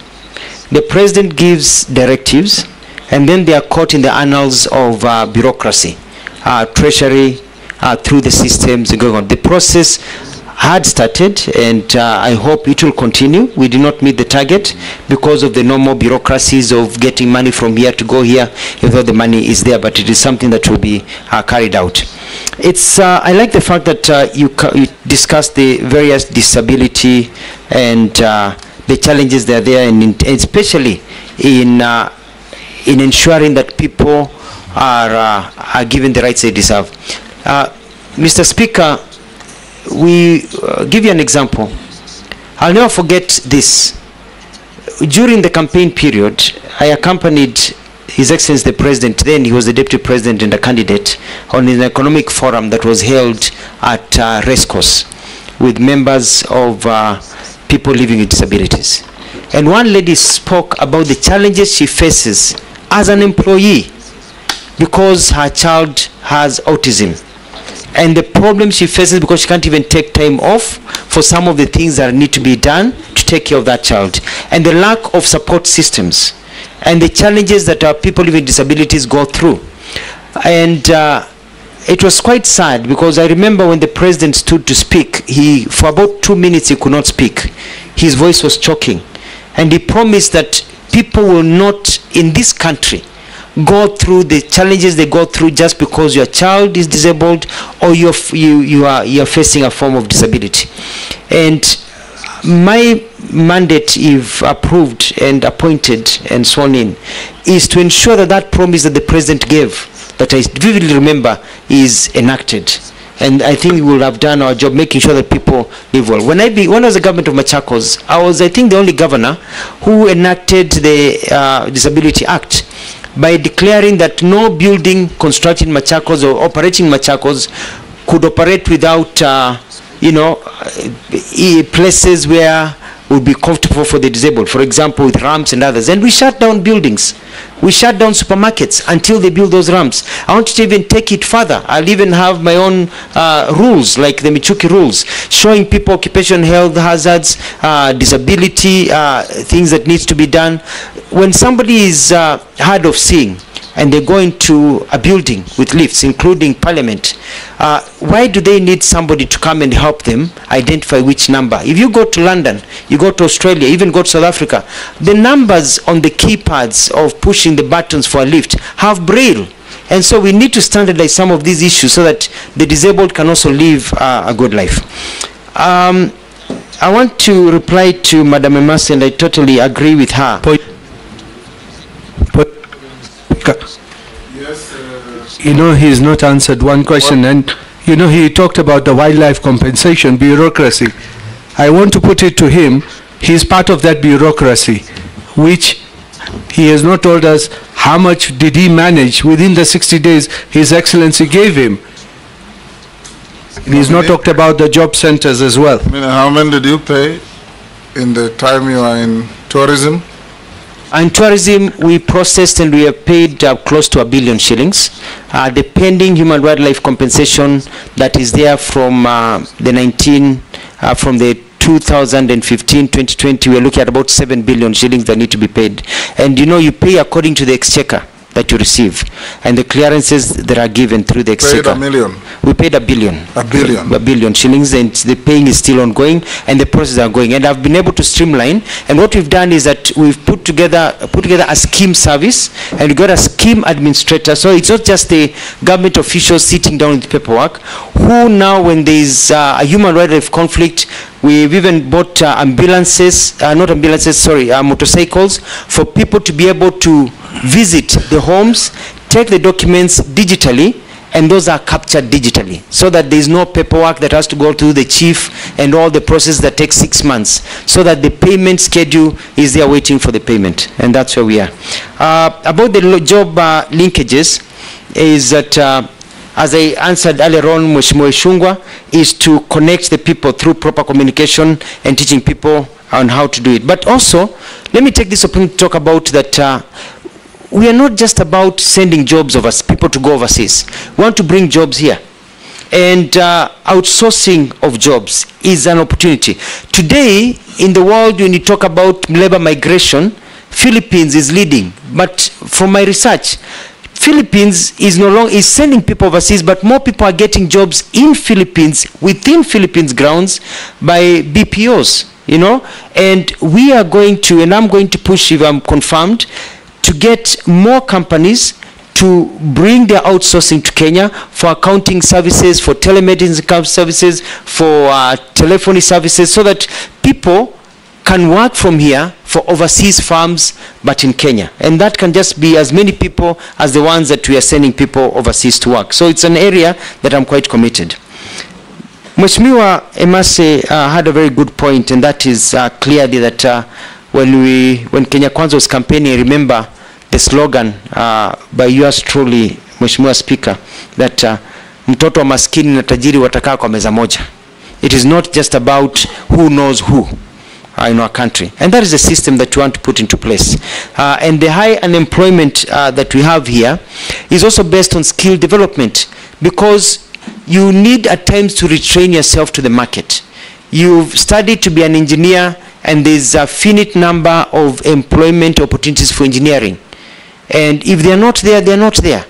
The President gives directives, and then they are caught in the annals of bureaucracy, treasury, through the systems going on. The process had started, and I hope it will continue. We did not meet the target because of the normal bureaucracies of getting money from here to go here, even though the money is there, but it is something that will be carried out. I like the fact that you discussed the various disability and the challenges that are there, and especially in ensuring that people are given the rights they deserve. Mr. Speaker, we give you an example. I'll never forget this. During the campaign period, I accompanied His Excellency the President, then he was the Deputy President and a candidate, on an economic forum that was held at Racecourse with members of people living with disabilities. And one lady spoke about the challenges she faces as an employee because her child has autism, and the problem she faces because she can't even take time off for some of the things that need to be done to take care of that child, and the lack of support systems, and the challenges that our people living with disabilities go through. And it was quite sad because I remember when the President stood to speak, for about 2 minutes he could not speak. His voice was choking, and he promised that people will not in this country go through the challenges they go through just because your child is disabled or you're facing a form of disability. And my mandate, if approved and appointed and sworn in, is to ensure that that promise that the President gave, that I vividly remember, is enacted. And I think we will have done our job making sure that people live well. When I was the government of Machakos, I was, I think, the only governor who enacted the Disability Act by declaring that no building constructed in Machakos or operating in Machakos could operate without, places where would be comfortable for the disabled, for example, with ramps and others. And we shut down buildings. We shut down supermarkets until they build those ramps. I want to even take it further. I'll even have my own rules, like the Michuki rules, showing people occupational health hazards, disability, things that needs to be done. When somebody is hard of seeing and they go into a building with lifts, including Parliament, why do they need somebody to come and help them identify which number? If you go to London, you go to Australia, even go to South Africa, the numbers on the keypads of pushing the buttons for a lift have braille. And so we need to standardize some of these issues so that the disabled can also live a good life. I want to reply to Madam Emasi, and I totally agree with her. He's not answered one question, and he talked about the wildlife compensation bureaucracy. I want to put it to him, he's part of that bureaucracy, which he has not told us how much did he manage within the 60 days His Excellency gave him. He's not talked about the job centers as well. How many did you pay in the time you are in tourism? In tourism, we processed and we have paid close to 1 billion shillings. The pending human wildlife compensation that is there from the 2015, 2020, we're looking at about 7 billion shillings that need to be paid. And you know, you pay according to the exchequer that you receive and the clearances that are given through the exchequer. Paid $1 million. We paid $1 billion. $1 billion. $1 billion shillings, and the paying is still ongoing and the process are going. And I've been able to streamline. And what we've done is that we've put together a scheme service, and we got a scheme administrator. So it's not just the government officials sitting down with paperwork, who now, when there is a human rights conflict, we've even bought motorcycles for people to be able to visit the homes, take the documents digitally, and those are captured digitally, so that there is no paperwork that has to go through the chief and all the process that takes 6 months, so that the payment schedule is there waiting for the payment. And that's where we are. About the job linkages, is that as I answered earlier on, Mheshimiwa Ishungwa, is to connect the people through proper communication and teaching people on how to do it. But also, let me take this opportunity to talk about that we are not just about sending jobs people to go overseas. We want to bring jobs here. And outsourcing of jobs is an opportunity. Today, in the world, when you talk about labor migration, Philippines is leading. But from my research, Philippines is no longer sending people overseas, but more people are getting jobs in Philippines, within Philippines grounds, by BPOs, you know. And we are going to, and I'm going to push, if I'm confirmed, to get more companies to bring their outsourcing to Kenya for accounting services, for telemedicine services, for telephony services, so that people can work from here for overseas firms, but in Kenya. And that can just be as many people as the ones that we are sending people overseas to work. So it's an area that I'm quite committed. Mheshimiwa Emase had a very good point, and that is clearly that when Kenya Kwanza was campaigning, I remember the slogan by yours truly, Mheshimiwa Speaker, that mtoto wa maskini na tajiri watakaa kwa meza moja. It is not just about who knows who in our country. And that is the system that we want to put into place. And the high unemployment that we have here is also based on skill development, because you need at times to retrain yourself to the market. You've studied to be an engineer, and there's a finite number of employment opportunities for engineering. And if they're not there, they're not there.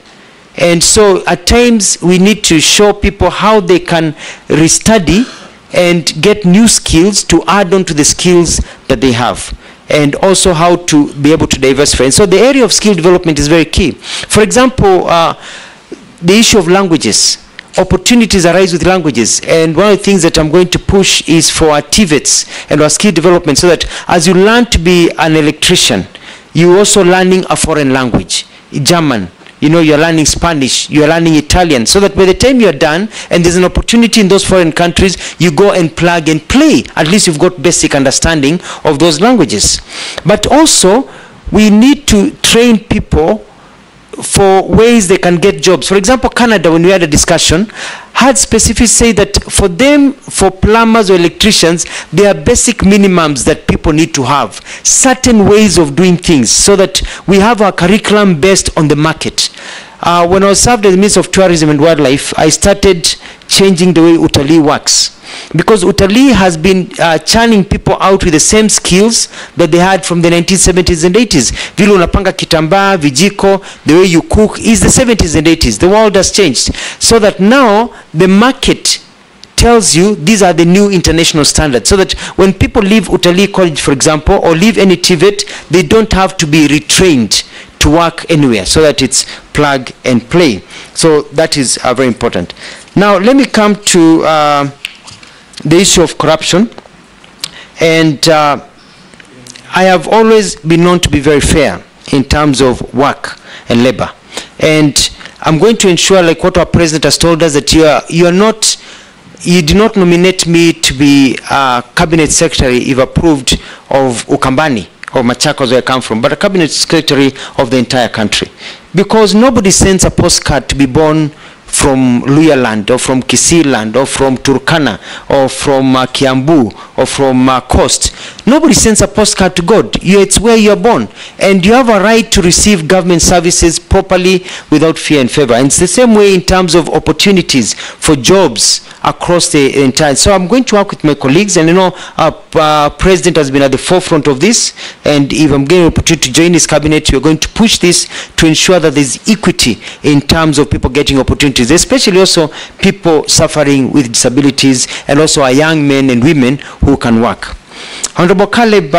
And so at times we need to show people how they can restudy and get new skills to add on to the skills that they have, and also how to be able to diversify. And so the area of skill development is very key. For example, the issue of languages. Opportunities arise with languages, and one of the things that I'm going to push is for our TVETs and our skill development, so that as you learn to be an electrician, you're also learning a foreign language, German, you know, you're learning Spanish, you're learning Italian, so that by the time you're done and there's an opportunity in those foreign countries, you go and plug and play. At least you've got basic understanding of those languages. But also, we need to train people for ways they can get jobs. For example, Canada, when we had a discussion, had specifically say that for them, for plumbers or electricians, there are basic minimums that people need to have, certain ways of doing things, so that we have our curriculum based on the market. When I was served as Minister of Tourism and Wildlife, I started changing the way utalii works, because utalii has been churning people out with the same skills that they had from the 1970s and 80s. Vile unapanga kitambaa, vijiko, the way you cook is the 70s and 80s. The world has changed, so that now the market tells you these are the new international standards, so that when people leave utalii college, for example, or leave any TVET, they don't have to be retrained to work anywhere, so that it's plug and play. So that is very important. Now let me come to the issue of corruption. And I have always been known to be very fair in terms of work and labor. And I'm going to ensure, like what our president has told us, that you do not nominate me to be a cabinet secretary if approved of Ukambani or Machakos, where I come from, but a cabinet secretary of the entire country. Because nobody sends a postcard to be born from Luya land, or from Kisii land, or from Turkana, or from Kiambu, or from Coast, nobody sends a postcard to God. It's where you're born. And you have a right to receive government services properly without fear and favor. And it's the same way in terms of opportunities for jobs across the entire. So I'm going to work with my colleagues, and our president has been at the forefront of this, and if I'm getting an opportunity to join his cabinet, we're going to push this to ensure that there's equity in terms of people getting opportunities, especially also people suffering with disabilities, and also our young men and women who can work. Honorable Caleb,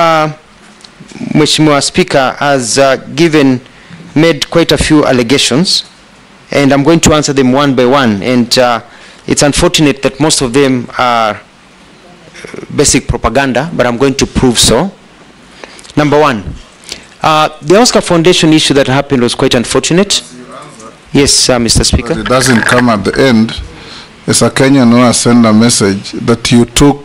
Mheshimiwa Speaker, has made quite a few allegations, and I'm going to answer them one by one. And it's unfortunate that most of them are basic propaganda, but I'm going to prove so. Number one, the Oscar Foundation issue that happened was quite unfortunate. Yes, Mr. Speaker. But it doesn't come at the end. As a Kenyan who has sent a message that you took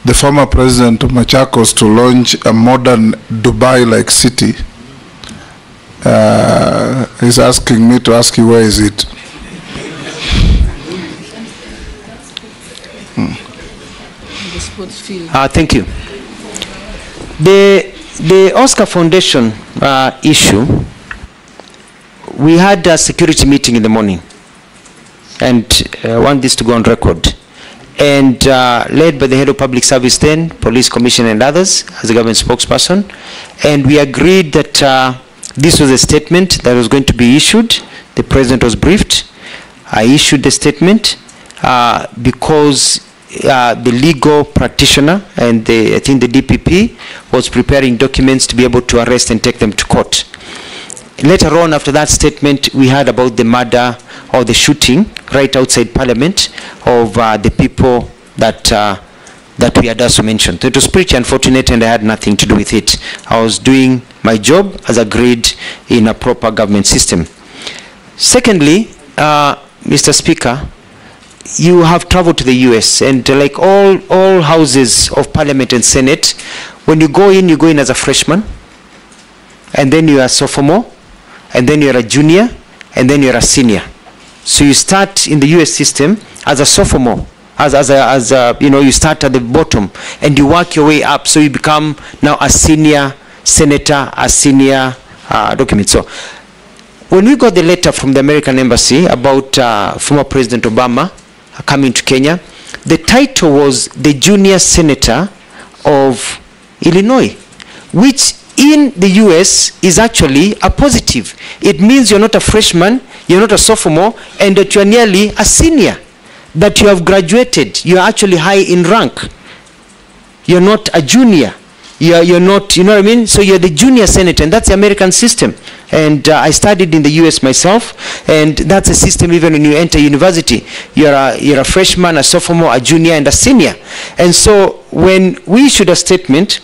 the former president of Machakos to launch a modern Dubai-like city. He's asking me to ask you, where is it? Thank you. The Oscar Foundation issue, we had a security meeting in the morning, and I want this to go on record, and led by the head of public service then, police commissioner and others, as the government spokesperson, and we agreed that this was a statement that was going to be issued. The president was briefed. I issued the statement because the legal practitioner and I think the DPP was preparing documents to be able to arrest and take them to court. Later on, after that statement, we heard about the murder or the shooting right outside Parliament of the people that we had also mentioned. So it was pretty unfortunate, and I had nothing to do with it. I was doing my job as agreed in a proper government system. Secondly, Mr. Speaker, you have traveled to the US, and like all houses of Parliament and Senate, when you go in as a freshman, and then you are a sophomore, and then you're a junior, and then you're a senior. So you start in the US system as a sophomore, you start at the bottom, and you work your way up, so you become now a senior senator, a senior document. So when we got the letter from the American Embassy about former President Obama coming to Kenya, the title was the Junior Senator of Illinois, which in the US is actually a positive. It means you're not a freshman, you're not a sophomore, and that you're nearly a senior, that you have graduated, you're actually high in rank. You're not a junior. You're not, you know what I mean? So you're the junior senator, and that's the American system. And I studied in the US myself, and that's a system even when you enter university. You're a freshman, a sophomore, a junior, and a senior. And so when we issued a statement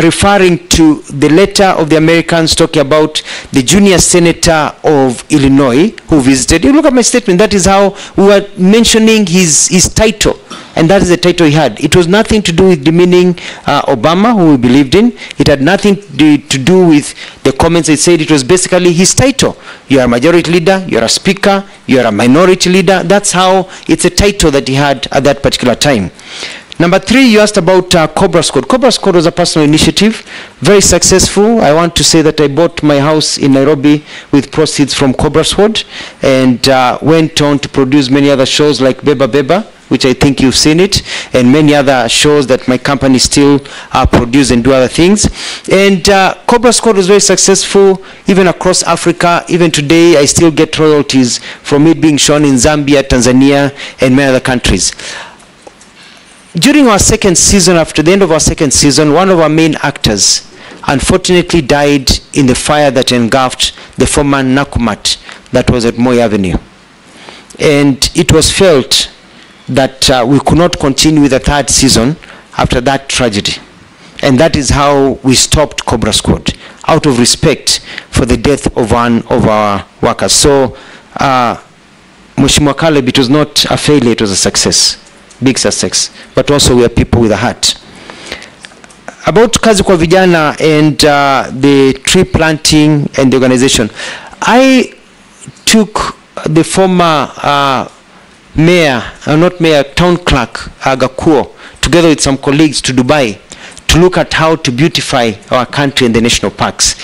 referring to the letter of the Americans talking about the junior senator of Illinois who visited, you look at my statement, that is how we were mentioning his title. And that is the title he had. It was nothing to do with demeaning Obama, who we believed in. It had nothing to do with the comments. It said it was basically his title. You are a majority leader, you are a speaker, you are a minority leader. That's how it's a title that he had at that particular time. Number three, you asked about Cobra Squad. Cobra Squad was a personal initiative, very successful. I want to say that I bought my house in Nairobi with proceeds from Cobra Squad, and went on to produce many other shows like Beba Beba, which I think you've seen it, and many other shows that my company still produce and do other things. And Cobra Squad was very successful even across Africa. Even today, I still get royalties from it being shown in Zambia, Tanzania, and many other countries. During our second season, after the end of our second season, one of our main actors unfortunately died in the fire that engulfed the former Nakumat that was at Moi Avenue. And it was felt that we could not continue with the third season after that tragedy. And that is how we stopped Cobra Squad, out of respect for the death of one of our workers. So, Mheshimiwa Caleb, it was not a failure, it was a success. Big success, but also we are people with a heart. About Kazi kwa Vijana and the tree planting and the organization, I took the former town clerk Agakuo, together with some colleagues to Dubai, to look at how to beautify our country and the national parks.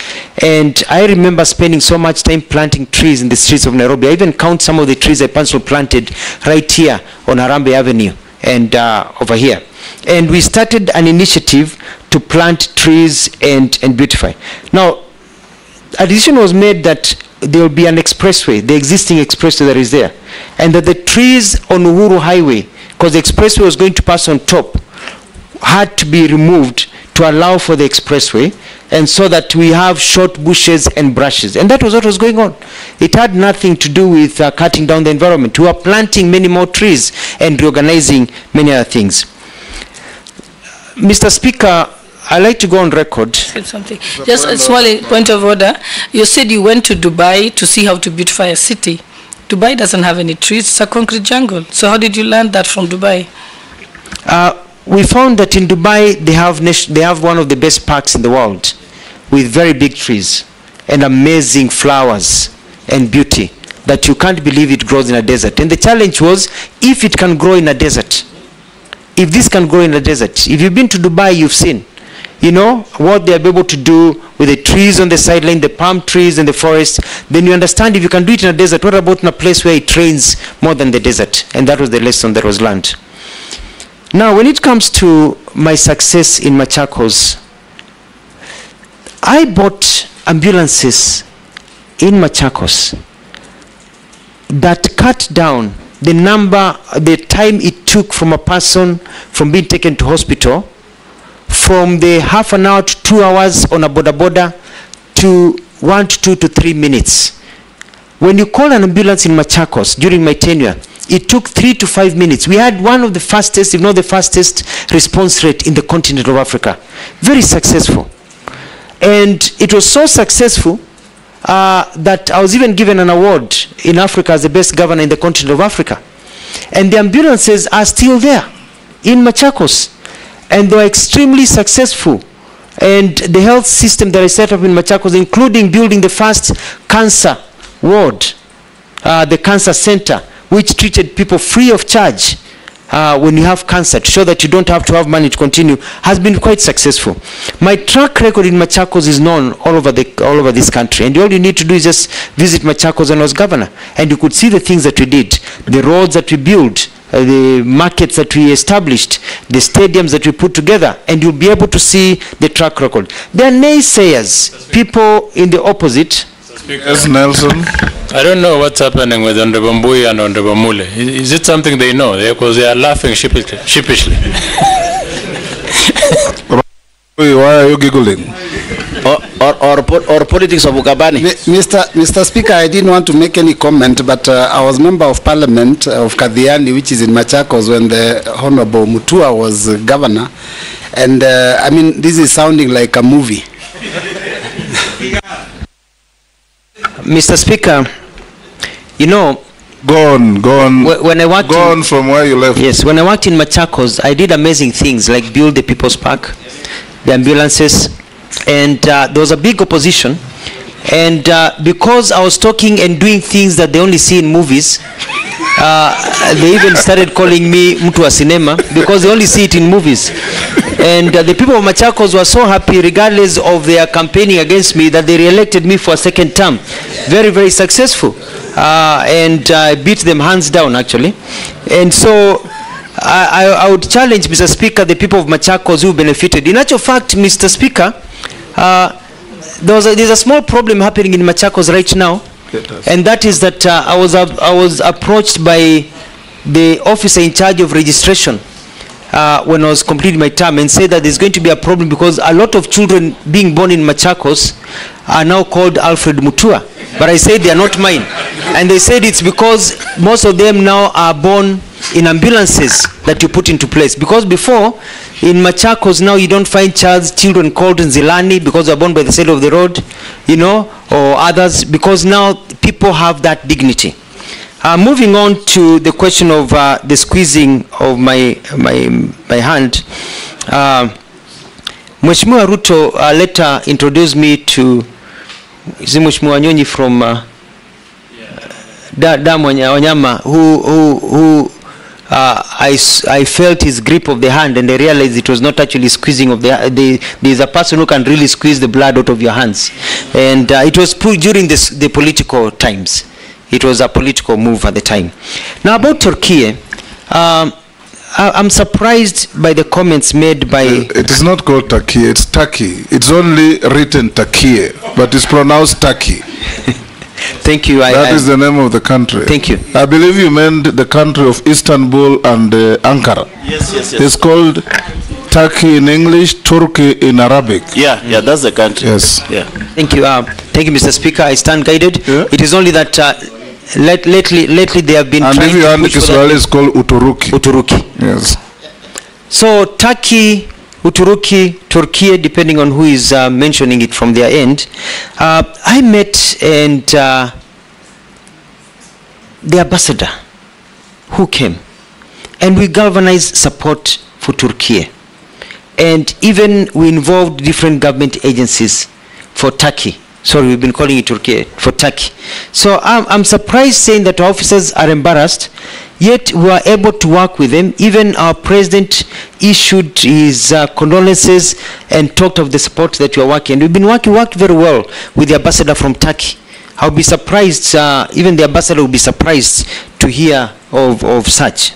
And I remember spending so much time planting trees in the streets of Nairobi. I even count some of the trees I personally planted right here on Harambee Avenue and over here. And we started an initiative to plant trees and beautify. Now, a decision was made that there will be an expressway, the existing expressway that is there, and that the trees on Uhuru Highway, because the expressway was going to pass on top, had to be removed to allow for the expressway, and so that we have short bushes and brushes. And that was what was going on. It had nothing to do with cutting down the environment. We were planting many more trees and reorganizing many other things. Mr. Speaker, I'd like to go on record. Something. Just a small point of order. You said you went to Dubai to see how to beautify a city. Dubai doesn't have any trees, it's a concrete jungle. So how did you learn that from Dubai? We found that in Dubai they have one of the best parks in the world with very big trees and amazing flowers and beauty that you can't believe it grows in a desert. And the challenge was, if it can grow in a desert, if this can grow in a desert, if you've been to Dubai, you've seen, you know, what they're able to do with the trees on the sideline, the palm trees and the forest, then you understand if you can do it in a desert, what about in a place where it rains more than the desert? And that was the lesson that was learned. Now, when it comes to my success in Machakos, I bought ambulances in Machakos that cut down the time it took from a person from being taken to hospital from the half an hour to 2 hours on a boda to 1 to 2 to 3 minutes. When you call an ambulance in Machakos during my tenure, it took 3 to 5 minutes. We had one of the fastest, if not the fastest, response rate in the continent of Africa. Very successful. And it was so successful that I was even given an award in Africa as the best governor in the continent of Africa. And the ambulances are still there in Machakos. And they were extremely successful. And the health system that I set up in Machakos, including building the first cancer ward, the cancer center, which treated people free of charge when you have cancer, to show that you don't have to have money to continue, has been quite successful. My track record in Machakos is known all over this country, and all you need to do is just visit Machakos when I was governor, and you could see the things that we did, the roads that we built, the markets that we established, the stadiums that we put together, and you'll be able to see the track record. There are naysayers, people in the opposite. Yes, Nelson. I don't know what's happening with Honorable Mbui and Honorable Mule. Is it something they know? Because they are laughing sheepishly. Why are you giggling? Or politics of Ukabani. Mr. Speaker, I didn't want to make any comment, but I was member of Parliament of Kadhiani, which is in Machakos, when the Honorable Mutua was governor. And I mean, this is sounding like a movie. Mr. Speaker, you know, Go on. When I worked from where you left. Yes, when I worked in Machakos, I did amazing things like build the People's Park, the ambulances, and there was a big opposition. And because I was talking and doing things that they only see in movies, they even started calling me Mutua Cinema, because they only see it in movies. And the people of Machakos were so happy, regardless of their campaigning against me, that they re-elected me for a second term. Very, very successful. And I beat them hands down, actually. And so I would challenge, Mr. Speaker, the people of Machakos who benefited. In actual fact, Mr. Speaker, there's a small problem happening in Machakos right now. And that is that I was approached by the officer in charge of registration when I was completing my term, and said that there's going to be a problem because a lot of children being born in Machakos are now called Alfred Mutua. But I said they are not mine. And they said it's because most of them now are born in ambulances that you put into place. Because before, in Machakos now you don't find children called Nzilani because they're born by the side of the road, you know, or others, because now people have that dignity. Moving on to the question of the squeezing of my hand, Mheshimiwa Ruto later introduced me to Mheshimiwa Nyonyi from Wanyama, who I felt his grip of the hand, and I realized it was not actually squeezing of there's a person who can really squeeze the blood out of your hands, and it was during the political times. It was a political move at the time. Now about Turkey, I'm surprised by the comments made by... It is not called Turkey, it's Turkey. It's only written Turkey, but it's pronounced Turkey. Thank you. That is the name of the country. Thank you. I believe you meant the country of Istanbul and Ankara. Yes. It's called Turkey in English, Turkey in Arabic. Yeah, that's the country. Yes. Yeah. Thank you. Thank you, Mr. Speaker. I stand guided. Yeah. It is only that lately they have been and trying if you to want push for Kiswahili, it's called Uturuki. Uturuki. Yes. So Turkey, Uturuki, Turkey, depending on who is mentioning it from their end. I met and the ambassador who came, and we galvanized support for Turkey, and even we involved different government agencies for Turkey. Sorry, we've been calling it Turkey, for Turkey. So I'm surprised saying that our officers are embarrassed, yet we are able to work with them. Even our president issued his condolences and talked of the support that we are working. We've been worked very well with the ambassador from Turkey. I'll be surprised, even the ambassador will be surprised to hear of such.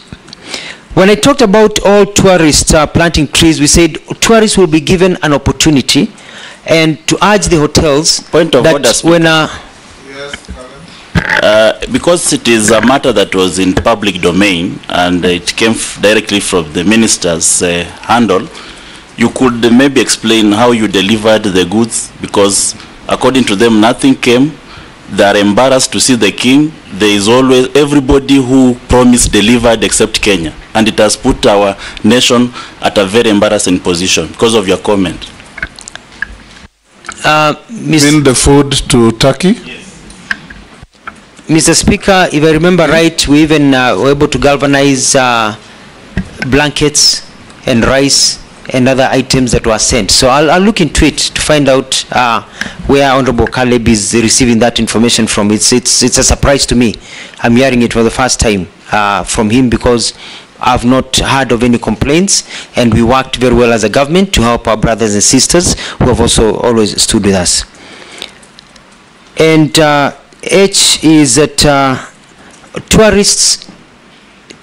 When I talked about all tourists planting trees, we said tourists will be given an opportunity, and to urge the hotels point of that order, when because it is a matter that was in public domain and it came directly from the minister's handle, you could maybe explain how you delivered the goods, because according to them nothing came. They are embarrassed to see the king. There is always everybody who promised delivered except Kenya, and it has put our nation at a very embarrassing position because of your comment. In the food to Turkey? Yes. Mr. Speaker, if I remember right, we even were able to galvanize blankets and rice and other items that were sent. So I'll look into it to find out where Honorable Caleb is receiving that information from. It's a surprise to me. I'm hearing it for the first time from him, because I've not heard of any complaints, and we worked very well as a government to help our brothers and sisters who have also always stood with us. And H is that tourists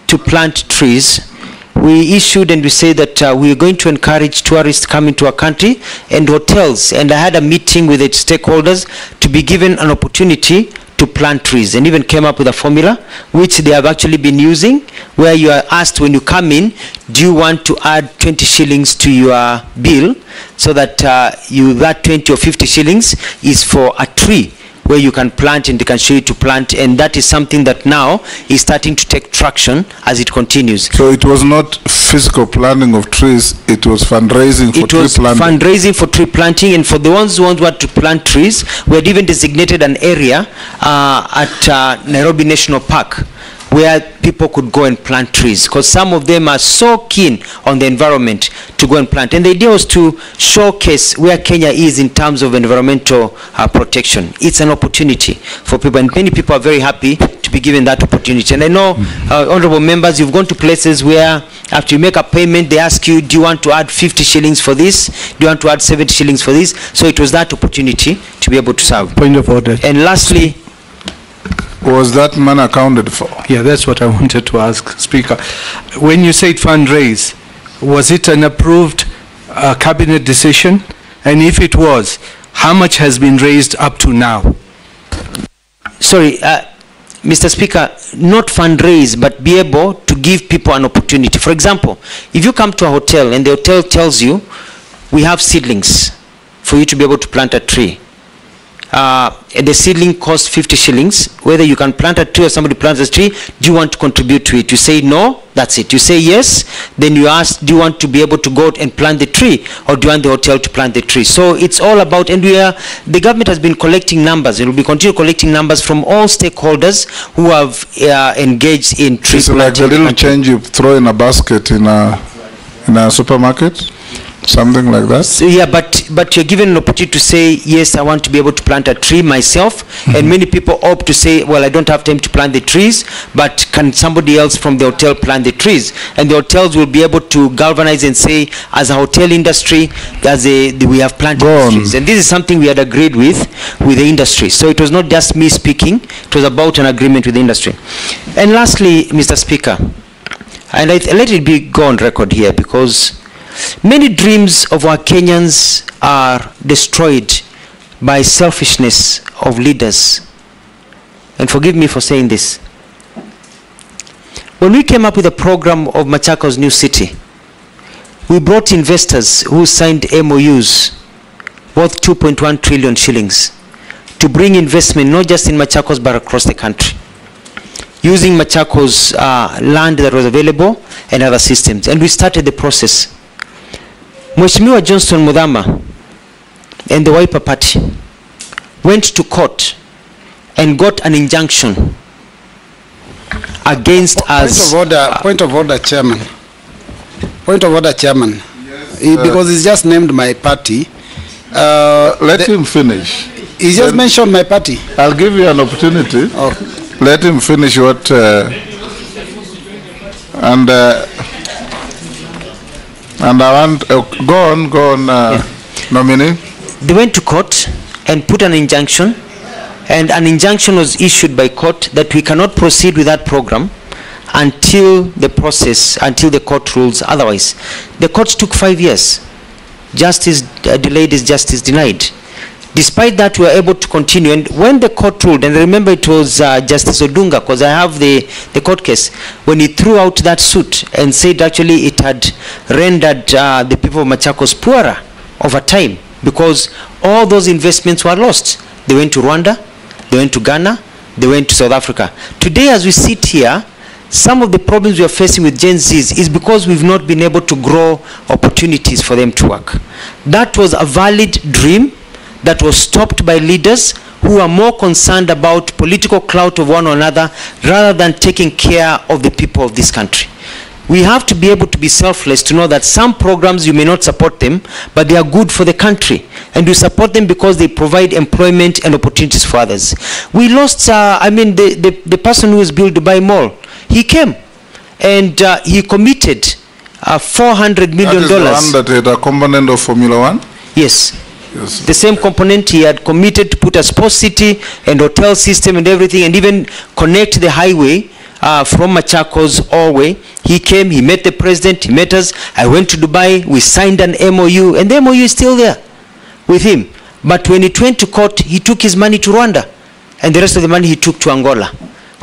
to plant trees. We issued and we said that we are going to encourage tourists coming to our country and hotels, and I had a meeting with the stakeholders to be given an opportunity to plant trees, and even came up with a formula which they have actually been using, where you are asked when you come in, do you want to add 20 shillings to your bill, so that that 20 or 50 shillings is for a tree where you can plant, and they can show you to plant, and that is something that now is starting to take traction as it continues. So it was not physical planting of trees, it was fundraising for tree planting. It was fundraising for tree planting, and for the ones who want to plant trees, we had even designated an area at Nairobi National Park where people could go and plant trees, because some of them are so keen on the environment to go and plant. And the idea was to showcase where Kenya is in terms of environmental protection. It's an opportunity for people, and many people are very happy to be given that opportunity. And I know, honorable members, you've gone to places where after you make a payment, they ask you, do you want to add 50 shillings for this? Do you want to add 70 shillings for this? So it was that opportunity to be able to serve. Point of order. And lastly, was that money accounted for? Yeah, that's what I wanted to ask, Speaker. When you said fundraise, was it an approved cabinet decision? And if it was, how much has been raised up to now? Sorry, Mr. Speaker, not fundraise, but be able to give people an opportunity. For example, if you come to a hotel and the hotel tells you, we have seedlings for you to be able to plant a tree. The seedling costs 50 shillings. Whether you can plant a tree or somebody plants a tree, do you want to contribute to it? You say no, that's it. You say yes, then you ask, do you want to be able to go out and plant the tree, or do you want the hotel to plant the tree? So it's all about, and the government has been collecting numbers. It will be continue collecting numbers from all stakeholders who have engaged in tree planting. It's like the little change you throw in a basket in a supermarket. something like that. So, yeah, but you're given an opportunity to say, yes, I want to be able to plant a tree myself. And many people opt to say, well, I don't have time to plant the trees, but can somebody else from the hotel plant the trees? And the hotels will be able to galvanize and say, as a hotel industry, we have planted trees. And this is something we had agreed with the industry. So it was not just me speaking, it was about an agreement with the industry. And lastly, Mr. Speaker, and let it be go on record here, because many dreams of our Kenyans are destroyed by selfishness of leaders. And forgive me for saying this. When we came up with a program of Machakos New City, we brought investors who signed MOUs worth 2.1 trillion shillings to bring investment not just in Machakos but across the country, using Machakos land that was available and other systems. And we started the process. Mheshimiwa Johnston Muthama and the Wiper Party went to court and got an injunction against us. Point of order, Chairman. Point of order, Chairman. Yes, because he's just named my party. Let him finish. He just mentioned my party. I'll give you an opportunity. Let him finish what... And I want, go on, nominee. They went to court and put an injunction, and an injunction was issued by court that we cannot proceed with that program until the court rules otherwise. The court took 5 years. Justice delayed is justice denied. Despite that, we were able to continue. And when the court ruled, and remember it was Justice Odunga, because I have the court case, when he threw out that suit and said actually it had rendered the people of Machakos poorer over time, because all those investments were lost. They went to Rwanda, they went to Ghana, they went to South Africa. Today, as we sit here, some of the problems we are facing with Gen Zs is because we've not been able to grow opportunities for them to work. That was a valid dream that was stopped by leaders who are more concerned about political clout of one another rather than taking care of the people of this country. We have to be able to be selfless to know that some programs you may not support them, but they are good for the country. And you support them because they provide employment and opportunities for others. We lost, the person who has built Dubai Mall, he came and he committed $400 million. That is the one that had a component of Formula One? Yes. The same component. He had committed to put a sports city and hotel system and everything, and even connect the highway from Machakos all the way. He came, he met the president, he met us. I went to Dubai, we signed an MOU, and the MOU is still there with him. But when it went to court, he took his money to Rwanda, and the rest of the money he took to Angola.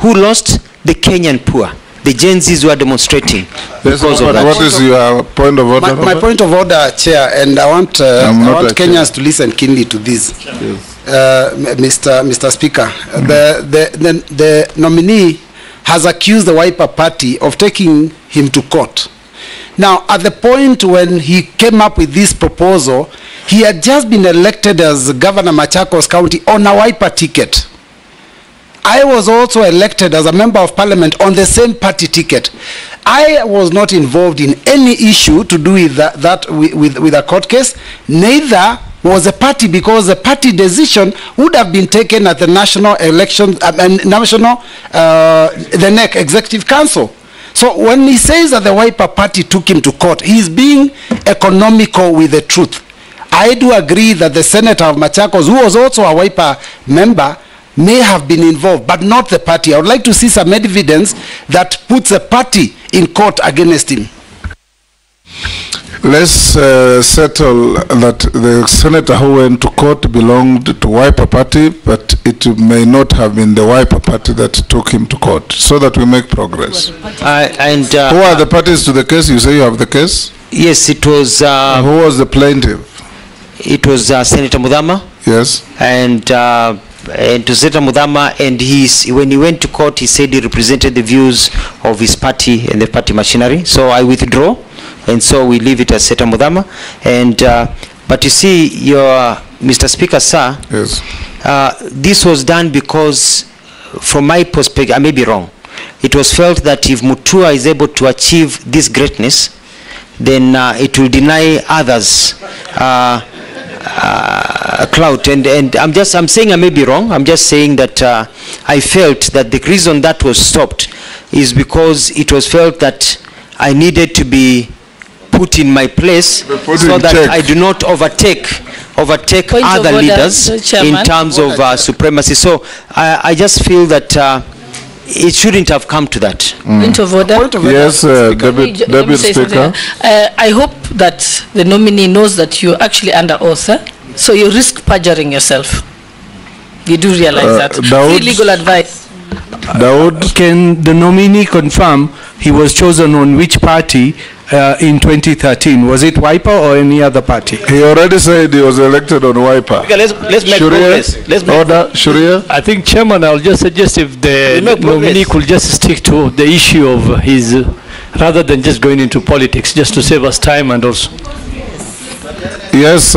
Who lost? The Kenyan poor. The Gen Zs were demonstrating because of that. What is your point of order? My point of order, Chair, and I want Kenyans to listen keenly to this. Yes. Mr. Speaker, the nominee has accused the Wiper Party of taking him to court. Now, at the point when he came up with this proposal, he had just been elected as Governor Machakos County on a Wiper ticket. I was also elected as a member of parliament on the same party ticket. I was not involved in any issue to do with with a court case. Neither was the party, because the party decision would have been taken at the national election, the NEC Executive Council. So when he says that the Wiper Party took him to court, he's being economical with the truth. I do agree that the senator of Machakos, who was also a Wiper member, may have been involved, but not the party. I would like to see some evidence that puts the party in court against him. Let's settle that the senator who went to court belonged to Wiper Party, but it may not have been the Wiper Party that took him to court, so that we make progress. Who are the parties to the case? You say you have the case? Yes, it was... who was the plaintiff? It was Senator Muthama. Yes. And to Senator Muthama, and when he went to court, he said he represented the views of his party and the party machinery. So I withdraw, and so we leave it as Senator Muthama. And but you see, Mr. Speaker, sir, yes, this was done because, from my perspective, I may be wrong. It was felt that if Mutua is able to achieve this greatness, then it will deny others clout. And I'm saying I may be wrong. I'm just saying that I felt that the reason that was stopped is because it was felt that I needed to be put in my place so that I do not overtake other leaders in terms of supremacy. So I just feel that it shouldn't have come to that. Point of order. Yes, Deputy Speaker. I hope that the nominee knows that you're actually under oath, so you risk perjuring yourself. You do realize that. Free legal advice. Can the nominee confirm he was chosen on which party in 2013? Was it Wiper or any other party? He already said he was elected on Wiper. Okay, let's make progress. Order, Sharia. I think, Chairman, I'll just suggest if the nominee could just stick to the issue of his, rather than just going into politics, just to save us time and also. Yes,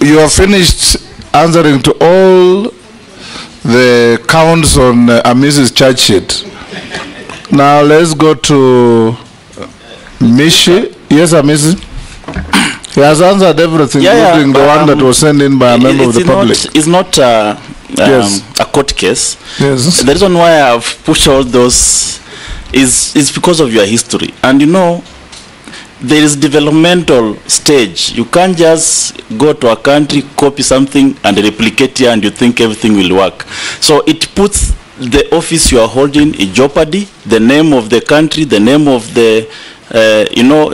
you have finished answering to all the counts on Mrs. charge sheet. Now let's go to Mishi. Yes, Mrs. He has answered everything, including the one that was sent in by a member of the public. It's not a court case. Yes. The reason why I've pushed all those is because of your history. And you know, there is developmental stage. You can't just go to a country, copy something and replicate here and you think everything will work. So it puts the office you are holding in jeopardy, the name of the country, the name of the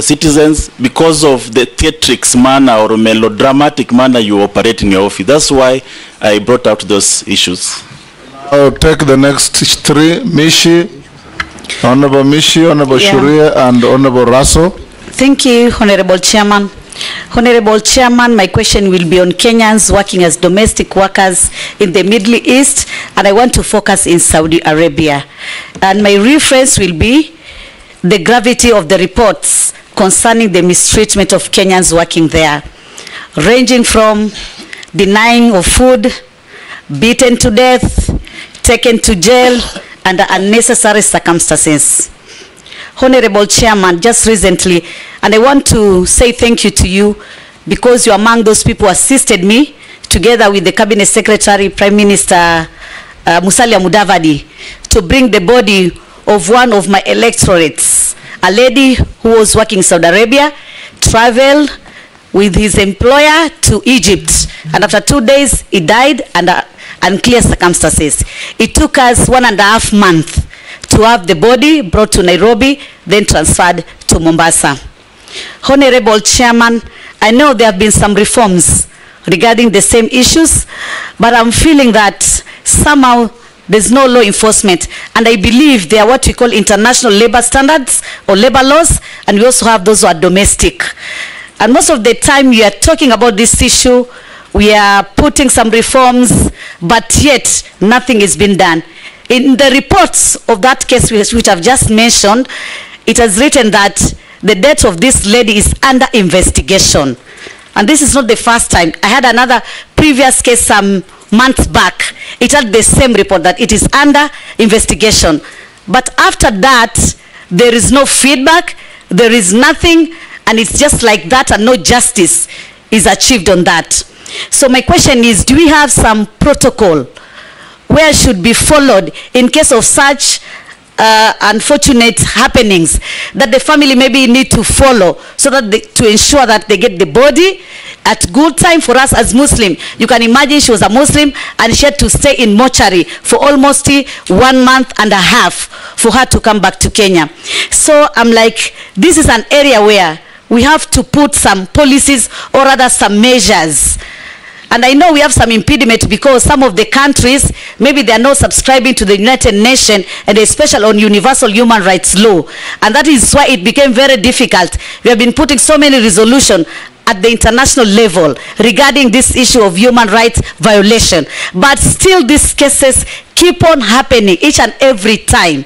citizens, because of the theatrics manner or melodramatic manner you operate in your office. That's why I brought out those issues. I'll take the next three. Mishi, Honorable Mishi, Honorable Shuria, and Honorable Raso. Thank you, Honorable Chairman. Honorable Chairman, my question will be on Kenyans working as domestic workers in the Middle East, and I want to focus in Saudi Arabia. And my reference will be the gravity of the reports concerning the mistreatment of Kenyans working there, ranging from denying of food, beaten to death, taken to jail under unnecessary circumstances. Honorable Chairman, just recently, and I want to say thank you to you because you're among those people who assisted me together with the Cabinet Secretary, Prime Minister Musalia Mudavadi, to bring the body of one of my electorates, a lady who was working in Saudi Arabia, traveled with his employer to Egypt, and after 2 days, he died under unclear circumstances. It took us 1.5 months to have the body brought to Nairobi, then transferred to Mombasa. Honorable Chairman, I know there have been some reforms regarding the same issues, but I'm feeling that somehow there's no law enforcement, and I believe they are what we call international labor standards or labor laws, and we also have those who are domestic. And most of the time we are talking about this issue, we are putting some reforms, but yet nothing is being done. In the reports of that case which I've just mentioned, it has written that the death of this lady is under investigation. And this is not the first time. I had another previous case some months back. It had the same report that it is under investigation. But after that, there is no feedback, there is nothing, and it's just like that, and no justice is achieved on that. So my question is, do we have some protocol where should be followed in case of such unfortunate happenings that the family maybe need to follow so that to ensure that they get the body at good time? For us as Muslim, you can imagine she was a Muslim and she had to stay in mortuary for almost 1.5 months for her to come back to Kenya. So I'm like, this is an area where we have to put some policies or rather some measures. And I know we have some impediment because some of the countries, maybe they are not subscribing to the United Nations and especially on universal human rights law. And that is why it became very difficult. We have been putting so many resolutions at the international level regarding this issue of human rights violation. But still these cases keep on happening each and every time.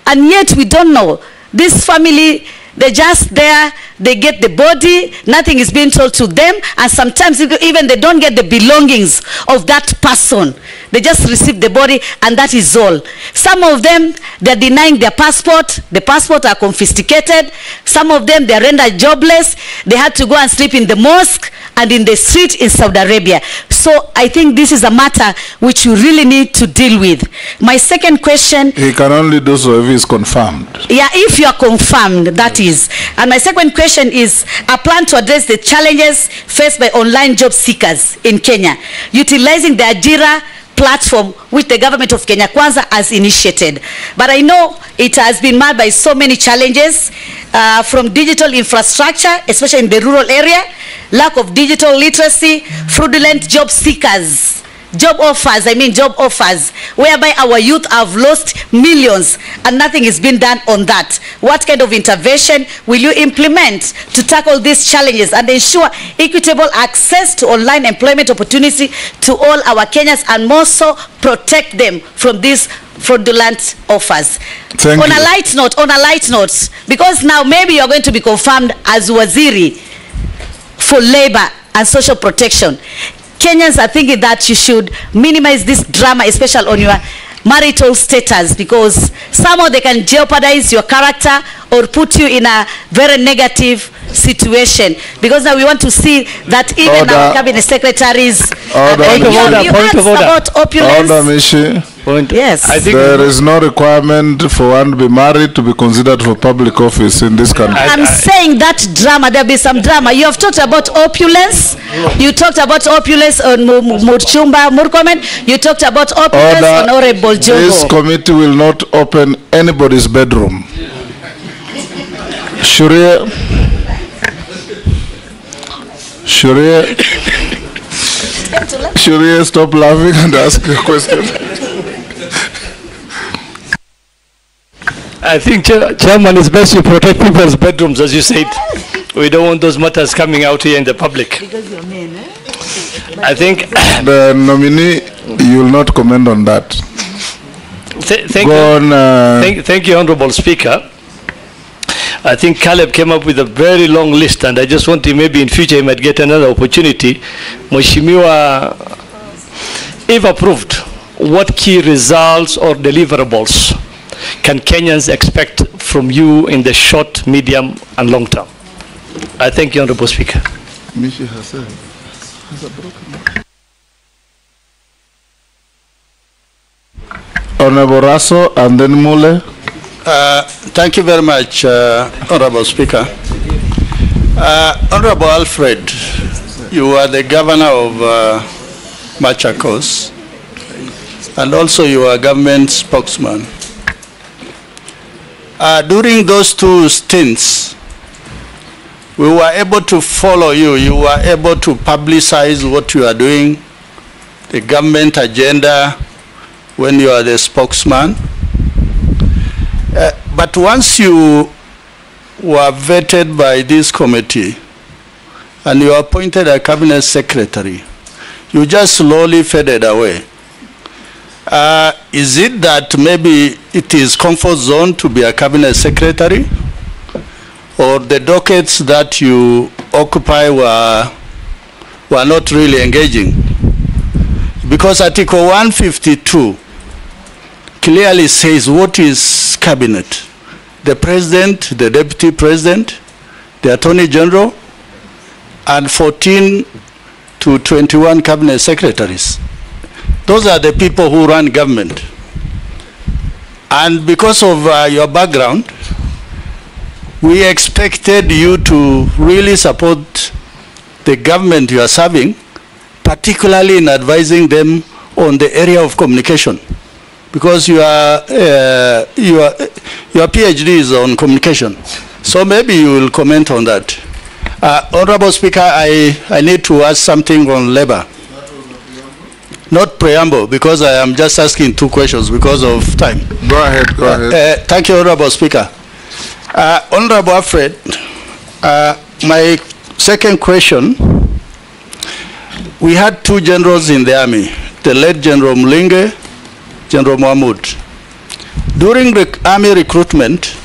And yet we don't know. This family, They're just there, they get the body, nothing is being told to them, and sometimes even they don't get the belongings of that person. They just receive the body, and that is all. Some of them, they're denying their passport. The passport are confiscated. Some of them, they're rendered jobless. They had to go and sleep in the mosque and in the street in Saudi Arabia. So I think this is a matter which you really need to deal with. My second question... He can only do so if he is confirmed. Yeah, if you are confirmed, that is. And my second question is a plan to address the challenges faced by online job seekers in Kenya, utilizing the Ajira platform which the government of Kenya Kwanza has initiated. But I know it has been marred by so many challenges, from digital infrastructure, especially in the rural area, lack of digital literacy, fraudulent job seekers, job offers, whereby our youth have lost millions and nothing is being done on that. What kind of intervention will you implement to tackle these challenges and ensure equitable access to online employment opportunity to all our Kenyans, and more so protect them from these fraudulent offers? On a light note, because now maybe you're going to be confirmed as Waziri for Labor and Social Protection. Kenyans are thinking that you should minimize this drama, especially on your marital status, because somehow they can jeopardize your character or put you in a very negative situation. Because now we want to see that even our cabinet secretaries... You asked about opulence. Yes. I think there is no requirement for one to be married to be considered for public office in this country. I'm saying that drama, there'll be some drama. You have talked about opulence. You talked about opulence on Murchumba Murkomen. You talked about opulence on Honorable Jogo. This committee will not open anybody's bedroom. Sharia, stop laughing and ask a question. I think, Chairman, it's best you protect people's bedrooms, as you said. We don't want those matters coming out here in the public. Because you're men, eh? I think... The nominee, you will not comment on that. Thank you, Honorable Speaker. I think Caleb came up with a very long list, and I just want to, maybe in future he might get another opportunity. Mheshimiwa, if approved, what key results or deliverables can Kenyans expect from you in the short, medium, and long term? I thank you, Honorable Speaker. Honorable Raso and then Mule. Thank you very much, Honorable Speaker. Honorable Alfred, you are the governor of Machakos, and also you are government spokesman. During those two stints, we were able to follow you. You were able to publicize what you are doing, the government agenda, when you are the spokesman. But once you were vetted by this committee and you appointed a cabinet secretary, you just slowly faded away. Is it that maybe it is comfort zone to be a cabinet secretary, or the dockets that you occupy were not really engaging? Because Article 152 clearly says what is cabinet: the president, the deputy president, the attorney general, and 14 to 21 cabinet secretaries. Those are the people who run government. And because of your background, we expected you to really support the government you are serving, particularly in advising them on the area of communication, because your PhD is on communication. So maybe you will comment on that. Honorable Speaker, I need to ask something on labor. Not preamble, because I am just asking two questions because of time. Go ahead, go ahead. Thank you, Honorable Speaker. Honorable Alfred, my second question, we had two generals in the army, the late General Mlinge, General Mahmoud. During the army recruitment,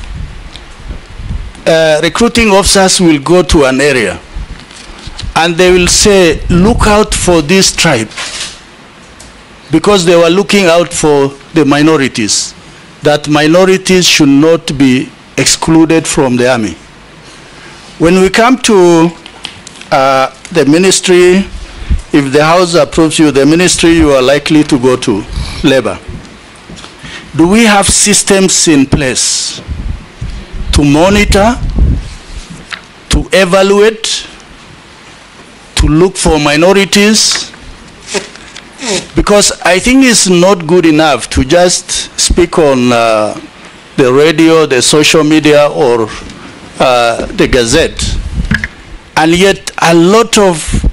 recruiting officers will go to an area and they will say, look out for this tribe, because they were looking out for the minorities, that minorities should not be excluded from the army. When we come to the ministry, if the House approves you, the ministry, you are likely to go to labor. Do we have systems in place to monitor, to evaluate, to look for minorities? Because I think it's not good enough to just speak on the radio, the social media, or the Gazette. And yet a lot of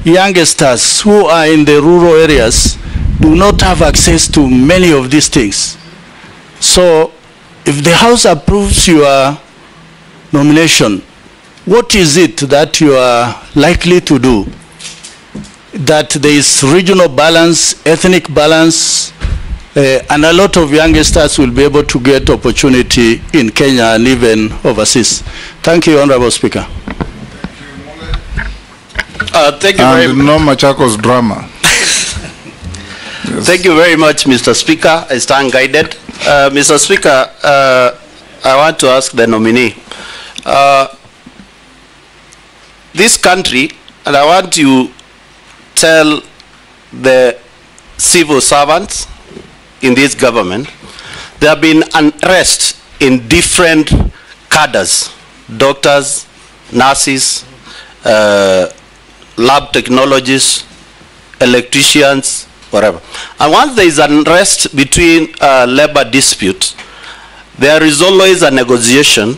youngsters who are in the rural areas do not have access to many of these things. So if the House approves your nomination, what is it that you are likely to do? That there is regional balance, ethnic balance, and a lot of youngsters will be able to get opportunity in Kenya and even overseas. Thank you, Honorable Speaker. Thank you very much. No Machakos drama. Yes. Thank you very much, Mr. Speaker. I stand guided. Mr. Speaker, I want to ask the nominee. This country, and I want you tell the civil servants in this government, there have been unrest in different cadres, doctors, nurses, lab technologists, electricians, whatever. And once there is unrest between labor disputes, there is always a negotiation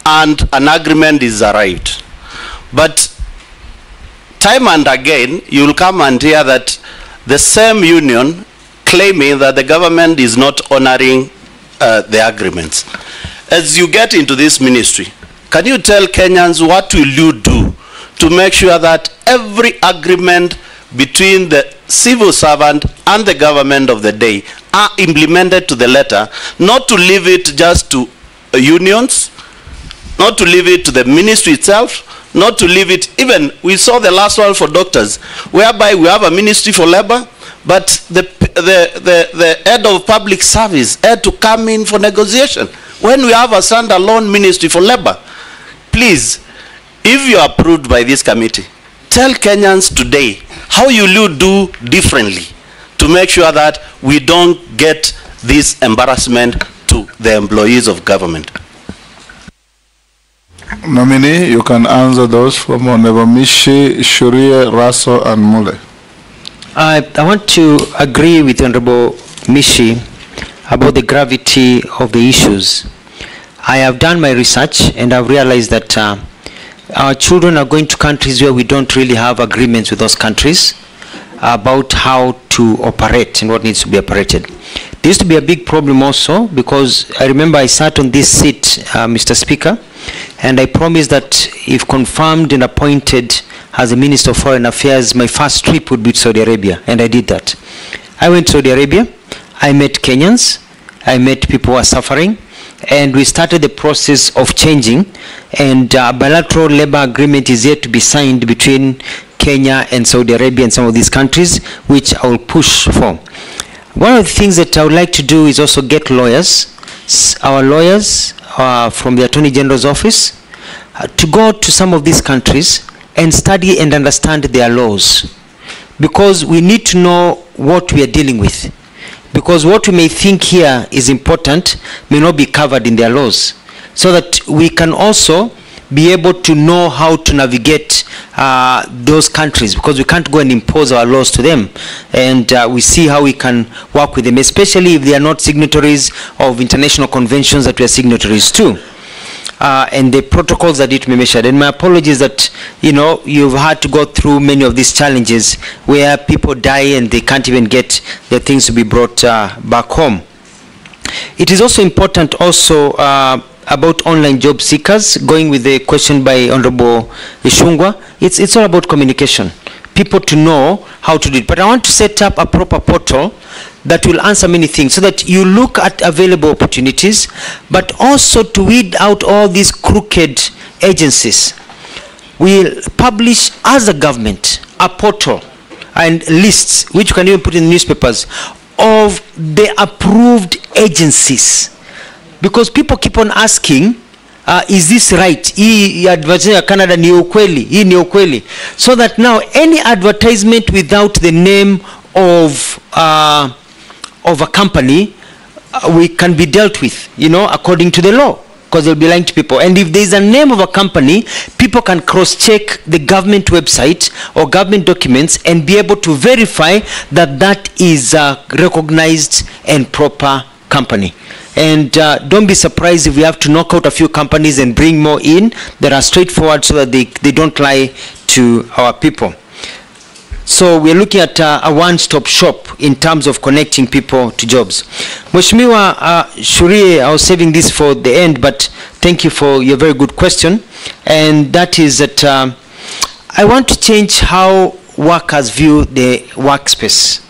and an agreement is arrived. But time and again, you will come and hear that the same union claiming that the government is not honoring the agreements. As you get into this ministry, can you tell Kenyans what will you do to make sure that every agreement between the civil servant and the government of the day are implemented to the letter, not to leave it just to unions, not to leave it to the ministry itself, not to leave it, even we saw the last one for doctors, whereby we have a ministry for labor, but the head of public service had to come in for negotiation. When we have a standalone ministry for labor, please, if you are approved by this committee, tell Kenyans today how you will do differently to make sure that we don't get this embarrassment to the employees of government. Nominee, you can answer those from Honorable Mishi, Shurie, Raso, and Mule. I want to agree with Honorable Mishi about the gravity of the issues. I have done my research and I've realized that our children are going to countries where we don't really have agreements with those countries about how to operate and what needs to be operated. There used to be a big problem also, because I remember I sat on this seat, Mr. Speaker, and I promised that if confirmed and appointed as a Minister of Foreign Affairs, my first trip would be to Saudi Arabia, and I did that. I went to Saudi Arabia, I met Kenyans, I met people who are suffering, and we started the process of changing, and a bilateral labor agreement is yet to be signed between Kenya and Saudi Arabia and some of these countries, which I will push for. One of the things that I would like to do is also get lawyers, our lawyers from the Attorney General's office, to go to some of these countries and study and understand their laws, because we need to know what we are dealing with, because what we may think here is important may not be covered in their laws, so that we can also be able to know how to navigate those countries, because we can't go and impose our laws to them, and we see how we can work with them, especially if they are not signatories of international conventions that we are signatories to, and the protocols that it may measure. And my apologies that, you know, you've had to go through many of these challenges where people die and they can't even get their things to be brought back home. It is also important also about online job seekers, going with the question by Honorable Ishungwa. It's all about communication. people to know how to do it. But I want to set up a proper portal that will answer many things, so that you look at available opportunities, but also to weed out all these crooked agencies. We'll publish as a government a portal and lists, which you can even put in the newspapers, of the approved agencies. Because people keep on asking, is this right? Hii advertising ya Canada ni ukweli, hii ni ukweli. So that now any advertisement without the name of a company, we can be dealt with, you know, according to the law, because they'll be lying to people. And if there's a name of a company, people can cross-check the government website or government documents and be able to verify that that is a recognized and proper company. And don't be surprised if we have to knock out a few companies and bring more in that are straightforward, so that they don't lie to our people. So we're looking at a one-stop shop in terms of connecting people to jobs. Mheshimiwa Shurie, I was saving this for the end, but thank you for your very good question. And that is that I want to change how workers view the workspace.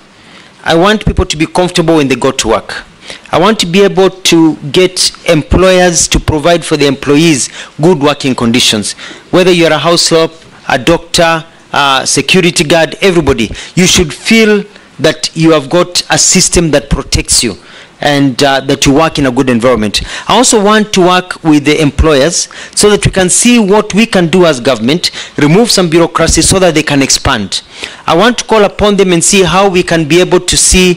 I want people to be comfortable when they go to work. I want to be able to get employers to provide for the employees good working conditions. Whether you're a house help, a doctor, security guard, everybody, you should feel that you have got a system that protects you, and that you work in a good environment. I also want to work with the employers so that we can see what we can do as government, remove some bureaucracy so that they can expand. I want to call upon them and see how we can be able to see,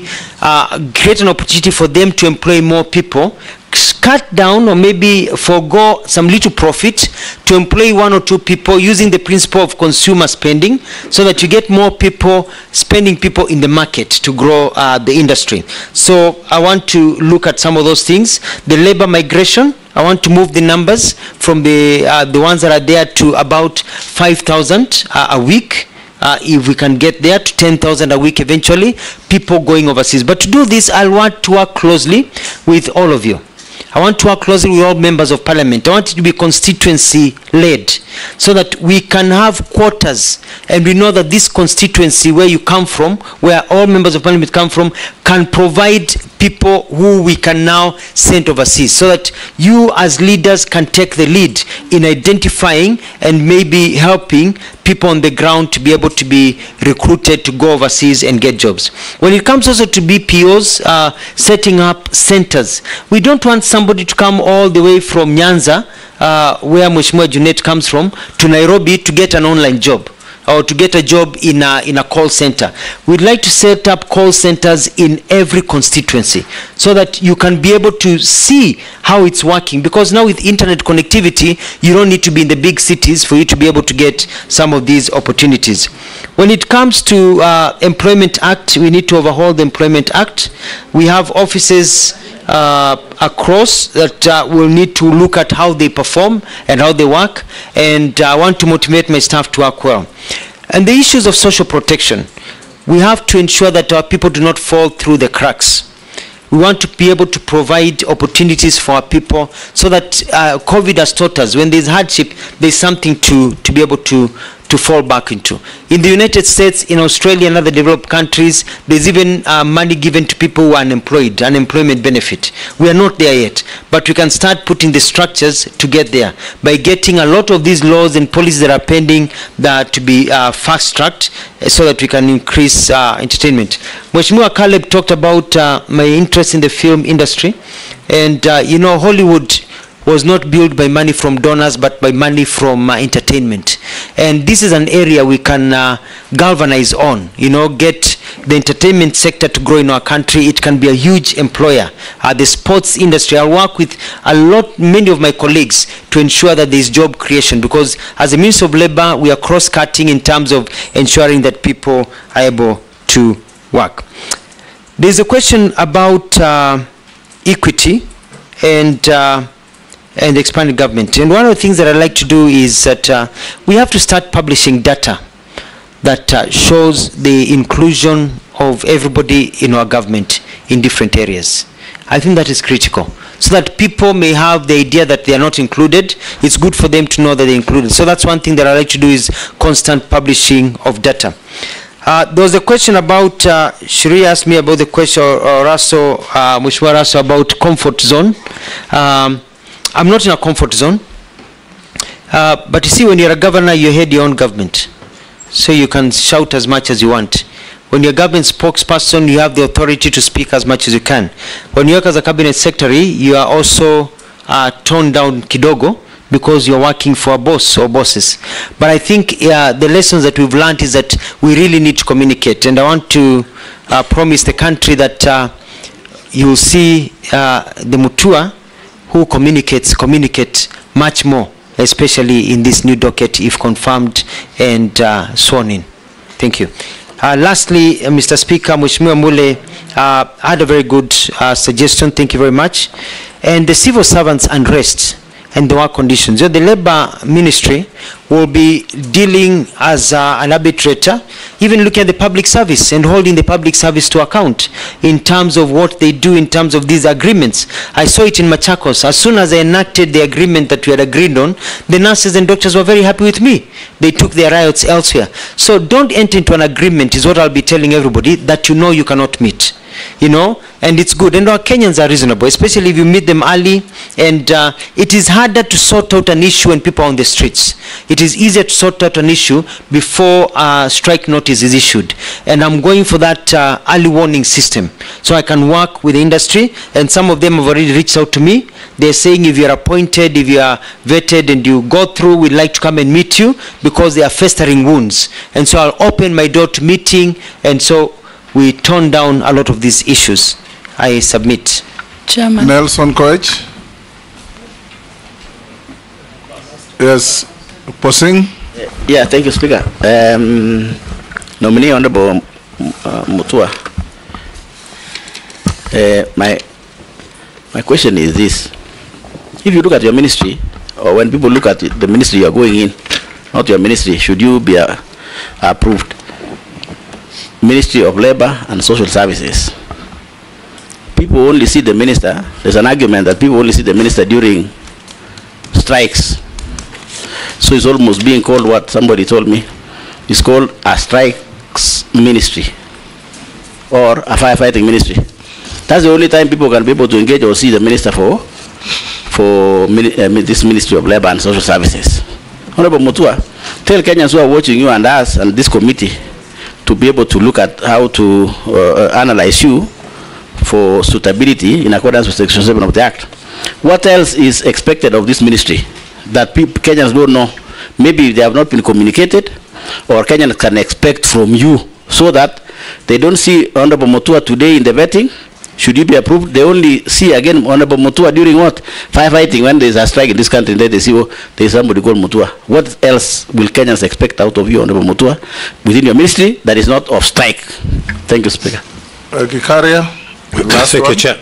create an opportunity for them to employ more people, cut down or maybe forego some little profit to employ one or two people using the principle of consumer spending, so that you get more people, spending people in the market to grow the industry. So I want to look at some of those things. The labor migration, I want to move the numbers from the ones that are there to about 5,000 a week. If we can get there to 10,000 a week eventually, people going overseas. But to do this, I want to work closely with all of you. I want to work closely with all members of parliament. I want it to be constituency-led, so that we can have quotas, and we know that this constituency where you come from, where all members of parliament come from, can provide people who we can now send overseas, so that you as leaders can take the lead in identifying and maybe helping people on the ground to be able to be recruited to go overseas and get jobs. When it comes also to BPOs, setting up centers, we don't want somebody to come all the way from Nyanza, where Mheshimiwa Junet comes from, to Nairobi to get an online job, or to get a job in a call center. We'd like to set up call centers in every constituency, so that you can be able to see how it's working. Because now with internet connectivity, you don't need to be in the big cities for you to be able to get some of these opportunities. When it comes to Employment Act, we need to overhaul the Employment Act. We have offices across that will need to look at how they perform and how they work, and I want to motivate my staff to work well. And the issues of social protection, we have to ensure that our people do not fall through the cracks. We want to be able to provide opportunities for our people, so that COVID has taught us, when there's hardship, there's something to be able to fall back into. In the United States, in Australia and other developed countries, there's even money given to people who are unemployed, unemployment benefit. We are not there yet, but we can start putting the structures to get there by getting a lot of these laws and policies that are pending that to be fast-tracked, so that we can increase entertainment. Mheshimiwa Caleb talked about my interest in the film industry, and you know, Hollywood was not built by money from donors, but by money from entertainment. And this is an area we can galvanize on, you know, get the entertainment sector to grow in our country. It can be a huge employer. The sports industry, I'll work with many of my colleagues to ensure that there is job creation, because as a Minister of Labor, we are cross-cutting in terms of ensuring that people are able to work. There's a question about equity and expanded government. And one of the things that I like to do is that we have to start publishing data that shows the inclusion of everybody in our government in different areas. I think that is critical, so that people may have the idea that they are not included. It's good for them to know that they're included. So that's one thing that I like to do, is constant publishing of data. There was a question about, Shuri asked me about the question, or Raso, Mheshimiwa Raso, about comfort zone. I'm not in a comfort zone. But you see, when you're a governor, you head your own government. So you can shout as much as you want. When you're a government spokesperson, you have the authority to speak as much as you can. When you work as a cabinet secretary, you are also toned down kidogo, because you're working for a boss or bosses. But I think the lessons that we've learned is that we really need to communicate. And I want to promise the country that you'll see the Mutua who communicate much more, especially in this new docket, if confirmed and sworn in. Thank you. Lastly, Mr. Speaker, Mheshimiwa Mule had a very good suggestion. Thank you very much. And the civil servants' unrest and the work conditions. The Labor Ministry will be dealing as an arbitrator, even looking at the public service and holding the public service to account in terms of what they do in terms of these agreements. I saw it in Machakos. As soon as I enacted the agreement that we had agreed on, the nurses and doctors were very happy with me. They took their riots elsewhere. So don't enter into an agreement, is what I'll be telling everybody, that you know you cannot meet. You know, and it's good. And our Kenyans are reasonable, especially if you meet them early. And it is harder to sort out an issue when people are on the streets. It is easier to sort out an issue before strike notice is issued. And I'm going for that early warning system, so I can work with the industry. And some of them have already reached out to me. They're saying, if you're appointed, if you are vetted and you go through, we'd like to come and meet you, because they are festering wounds. And so I'll open my door to meeting. And so we tone down a lot of these issues. I submit. Chairman. Nelson Koech. Yes. Posing. Yeah, thank you, Speaker. Nominee Honorable Mutua. My question is this. If you look at your ministry, or when people look at the ministry you are going in, not your ministry, should you be approved? Ministry of Labor and Social Services. People only see the minister. There's an argument that people only see the minister during strikes. So it's almost being called, what somebody told me, it's called a strikes ministry or a firefighting ministry. That's the only time people can be able to engage or see the minister for this Ministry of Labor and Social Services. Honorable Mutua, tell Kenyans who are watching you and us and this committee to be able to look at how to analyze you for suitability in accordance with Section 7 of the Act. What else is expected of this ministry that Kenyans don't know? Maybe they have not been communicated, or Kenyans can expect from you, so that they don't see Honorable Mutua today in the vetting. Should you be approved, they only see again Honorable Mutua during what? Firefighting, when there is a strike in this country, then they see, oh, there is somebody called Mutua. What else will Kenyans expect out of you, Honorable Mutua, within your ministry that is not of strike? Thank you, Speaker. Kikaria. Thank you, Chair.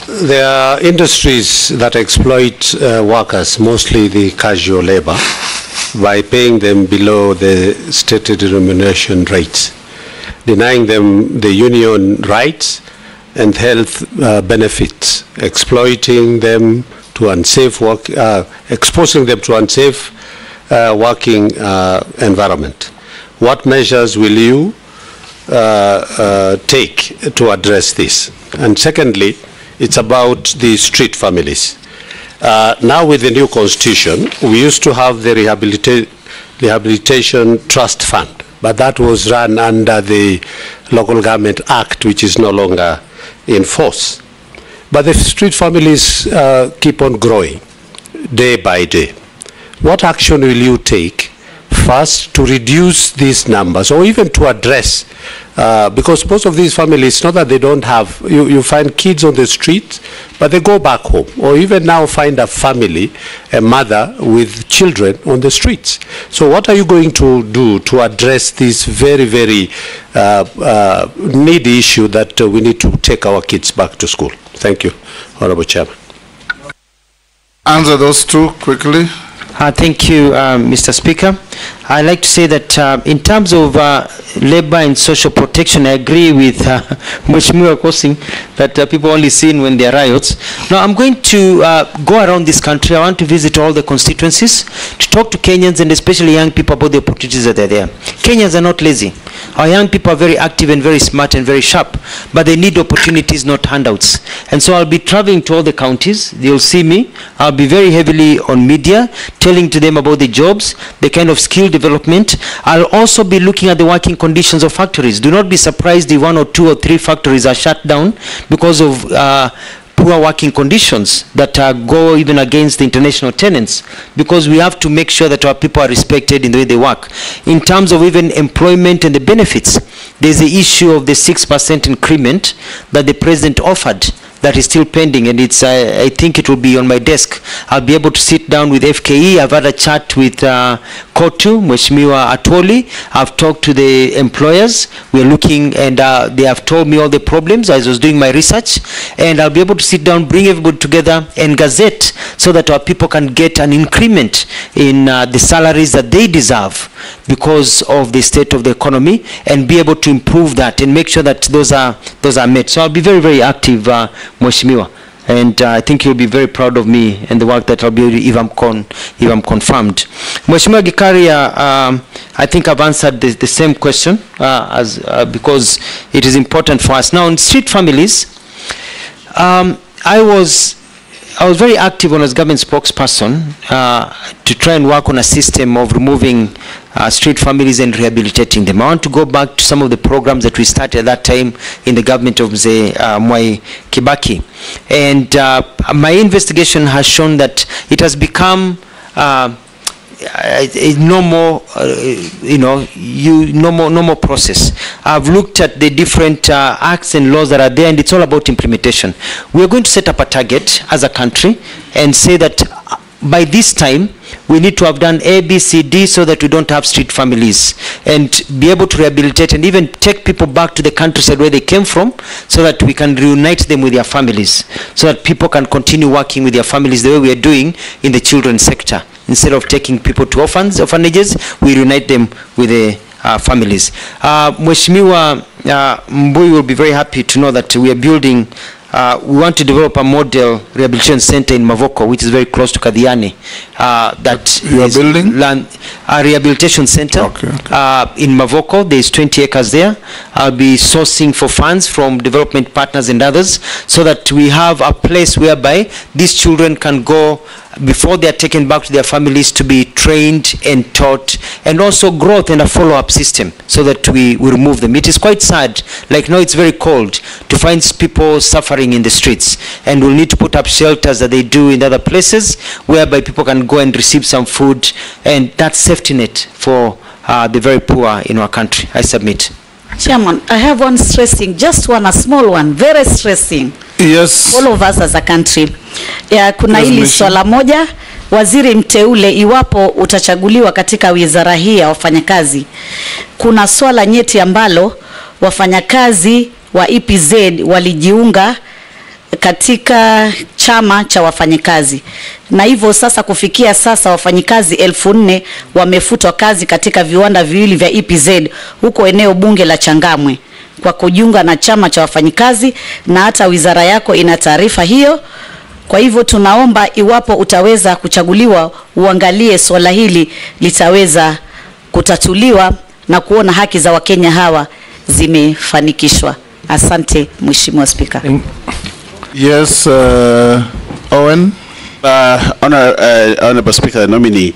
There are industries that exploit workers, mostly the casual labor, by paying them below the stated remuneration rates, denying them the union rights and health benefits, exploiting them to unsafe work, exposing them to unsafe working environment. What measures will you take to address this? And secondly, it's about the street families. Now with the new constitution, we used to have the Rehabilitation Trust Fund, but that was run under the Local Government Act, which is no longer in force. But the street families keep on growing day by day. What action will you take first to reduce these numbers, or even to address, because most of these families, not that they don't have, you find kids on the streets, but they go back home, or even now find a family, a mother with children on the streets. So what are you going to do to address this very, very needy issue that we need to take our kids back to school? Thank you, Honorable Chairman. Answer those two quickly. Thank you, Mr. Speaker. I'd like to say that in terms of labor and social protection, I agree with Mheshimiwa Kosing that people only seen when there are riots. Now, I'm going to go around this country. I want to visit all the constituencies to talk to Kenyans and especially young people about the opportunities that are there. Kenyans are not lazy. Our young people are very active and very smart and very sharp, but they need opportunities, not handouts. And so I'll be traveling to all the counties. They'll see me. I'll be very heavily on media, telling to them about the jobs, the kind of skill development. I'll also be looking at the working conditions of factories. Do not be surprised if 1 or 2 or 3 factories are shut down because of poor working conditions that go even against the international tenants, because we have to make sure that our people are respected in the way they work. In terms of even employment and the benefits, there's the issue of the 6% increment that the president offered that is still pending, and it's I think it will be on my desk. I'll be able to sit down with FKE. I've had a chat with Kotu, Mheshimiwa Atwoli. I've talked to the employers. We're looking, and they have told me all the problems as I was doing my research, and I'll be able to sit down, bring everybody together and gazette so that our people can get an increment in the salaries that they deserve because of the state of the economy, and be able to improve that and make sure that those are met. So I'll be very, very active, Mheshimiwa, and I think you'll be very proud of me and the work that I'll be able to, if I'm confirmed. Mheshimiwa Gikaria, I think I've answered the same question because it is important for us. Now, in street families, I was very active when I was government spokesperson to try and work on a system of removing street families and rehabilitating them. I want to go back to some of the programs that we started at that time in the government of Mzee Mwai Kibaki. And my investigation has shown that it has become no more process. I've looked at the different acts and laws that are there, and it's all about implementation. We are going to set up a target as a country and say that by this time we need to have done A, B, C, D, so that we don't have street families, and be able to rehabilitate and even take people back to the countryside where they came from, so that we can reunite them with their families, so that people can continue working with their families the way we are doing in the children's sector. Instead of taking people to orphanages, we reunite them with the families. Mheshimiwa Mbui will be very happy to know that we are building, we want to develop a model rehabilitation center in Mavoko, which is very close to Kadhiani. That you are building? A rehabilitation center in Mavoko. There is 20 acres there. I'll be sourcing for funds from development partners and others, so that we have a place whereby these children can go before they are taken back to their families to be trained and taught, and also growth and a follow-up system so that we remove them. It is quite sad, like now it's very cold, to find people suffering in the streets, and we'll need to put up shelters that they do in other places whereby people can go and receive some food, and that's safety net for the very poor in our country. I submit. Chairman, I have one stressing, just one, a small one, very stressing. Yes. All of us as a country. Kuna hili swala moja, waziri mteule, iwapo utachaguliwa katika wizara hii ya wafanyakazi, kuna swala nyeti ambalo wafanyakazi wa EPZ walijiunga katika chama cha wafanyakazi, na hivyo sasa kufikia sasa wafanyakazi 1400 wamefutwa kazi katika viwanda viwili vya EPZ huko eneo bunge la Changamwe kwa kujiunga na chama cha wafanyakazi, na hata wizara yako ina taarifa hiyo. Kwa hivyo tunaomba iwapo utaweza kuchaguliwa, uangalie swala hili litaweza kutatuliwa na kuona haki za Wakenya hawa zimefanikishwa. Asante Mheshimiwa Spika. Yes, Owen. Honorable Speaker, the nominee,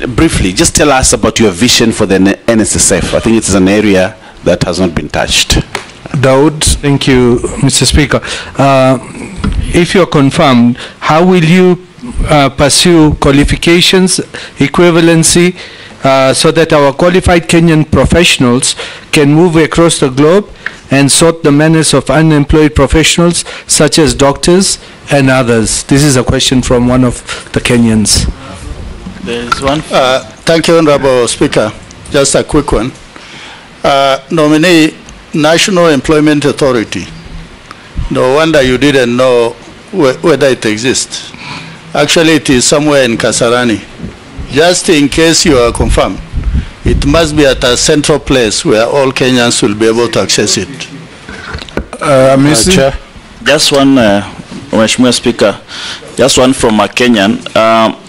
briefly, just tell us about your vision for the NSSF. I think it is an area that has not been touched. Daud. Thank you, Mr. Speaker. If you're confirmed, how will you pursue qualifications, equivalency, so that our qualified Kenyan professionals can move across the globe and sort the menace of unemployed professionals such as doctors and others? This is a question from one of the Kenyans. There is one. Thank you, Honorable Speaker. Just a quick one. Nominee, National Employment Authority. No wonder you didn't know whether it exists. Actually, it is somewhere in Kasarani. Just in case you are confirmed, it must be at a central place where all Kenyans will be able to access it. Chair. Just one, Mheshimiwa Speaker, just one from a Kenyan.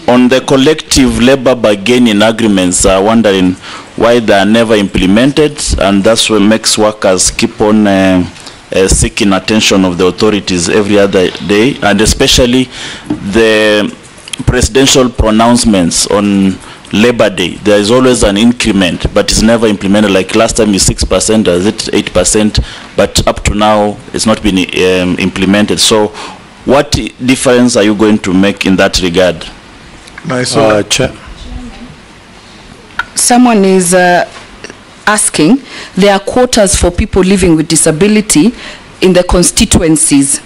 On the collective labor bargaining agreements, wondering why they are never implemented, and that's what makes workers keep on seeking attention of the authorities every other day, and especially the presidential pronouncements on Labor Day. There is always an increment, but it's never implemented. Like last time is 6%, or is it 8%? But up to now, it's not been implemented. So, what difference are you going to make in that regard? Chair. Someone is asking, there are quotas for people living with disability in the constituencies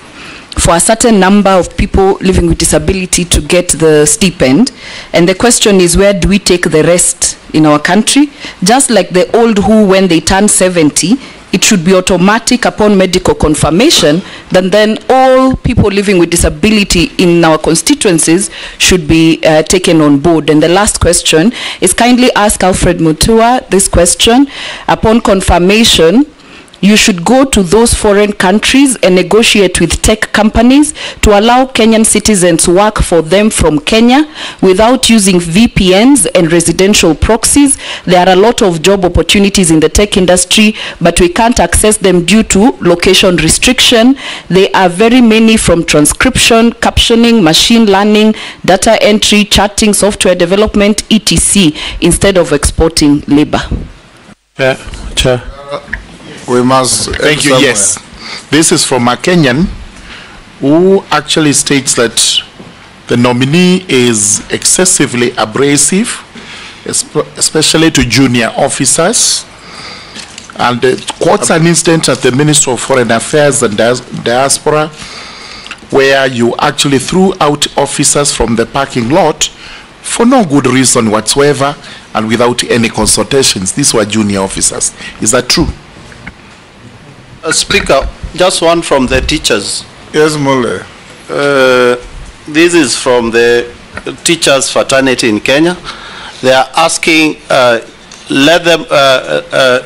for a certain number of people living with disability to get the stipend. And the question is, where do we take the rest in our country? Just like the old who, when they turn 70, it should be automatic upon medical confirmation, then all people living with disability in our constituencies should be taken on board. And the last question is, kindly ask Alfred Mutua this question. Upon confirmation, you should go to those foreign countries and negotiate with tech companies to allow Kenyan citizens work for them from Kenya without using VPNs and residential proxies. There are a lot of job opportunities in the tech industry, but we can't access them due to location restriction. There are very many, from transcription, captioning, machine learning, data entry, chatting, software development, etc., instead of exporting labor. Chair. We must. Thank you. Yes, this is from a Kenyan who actually states that the nominee is excessively abrasive, especially to junior officers, and quotes an instance at the Ministry of Foreign Affairs and Diaspora, where you actually threw out officers from the parking lot for no good reason whatsoever and without any consultations. These were junior officers. Is that true? Speaker, just one from the teachers. Yes, Mole. This is from the teachers fraternity in Kenya. They are asking, let them,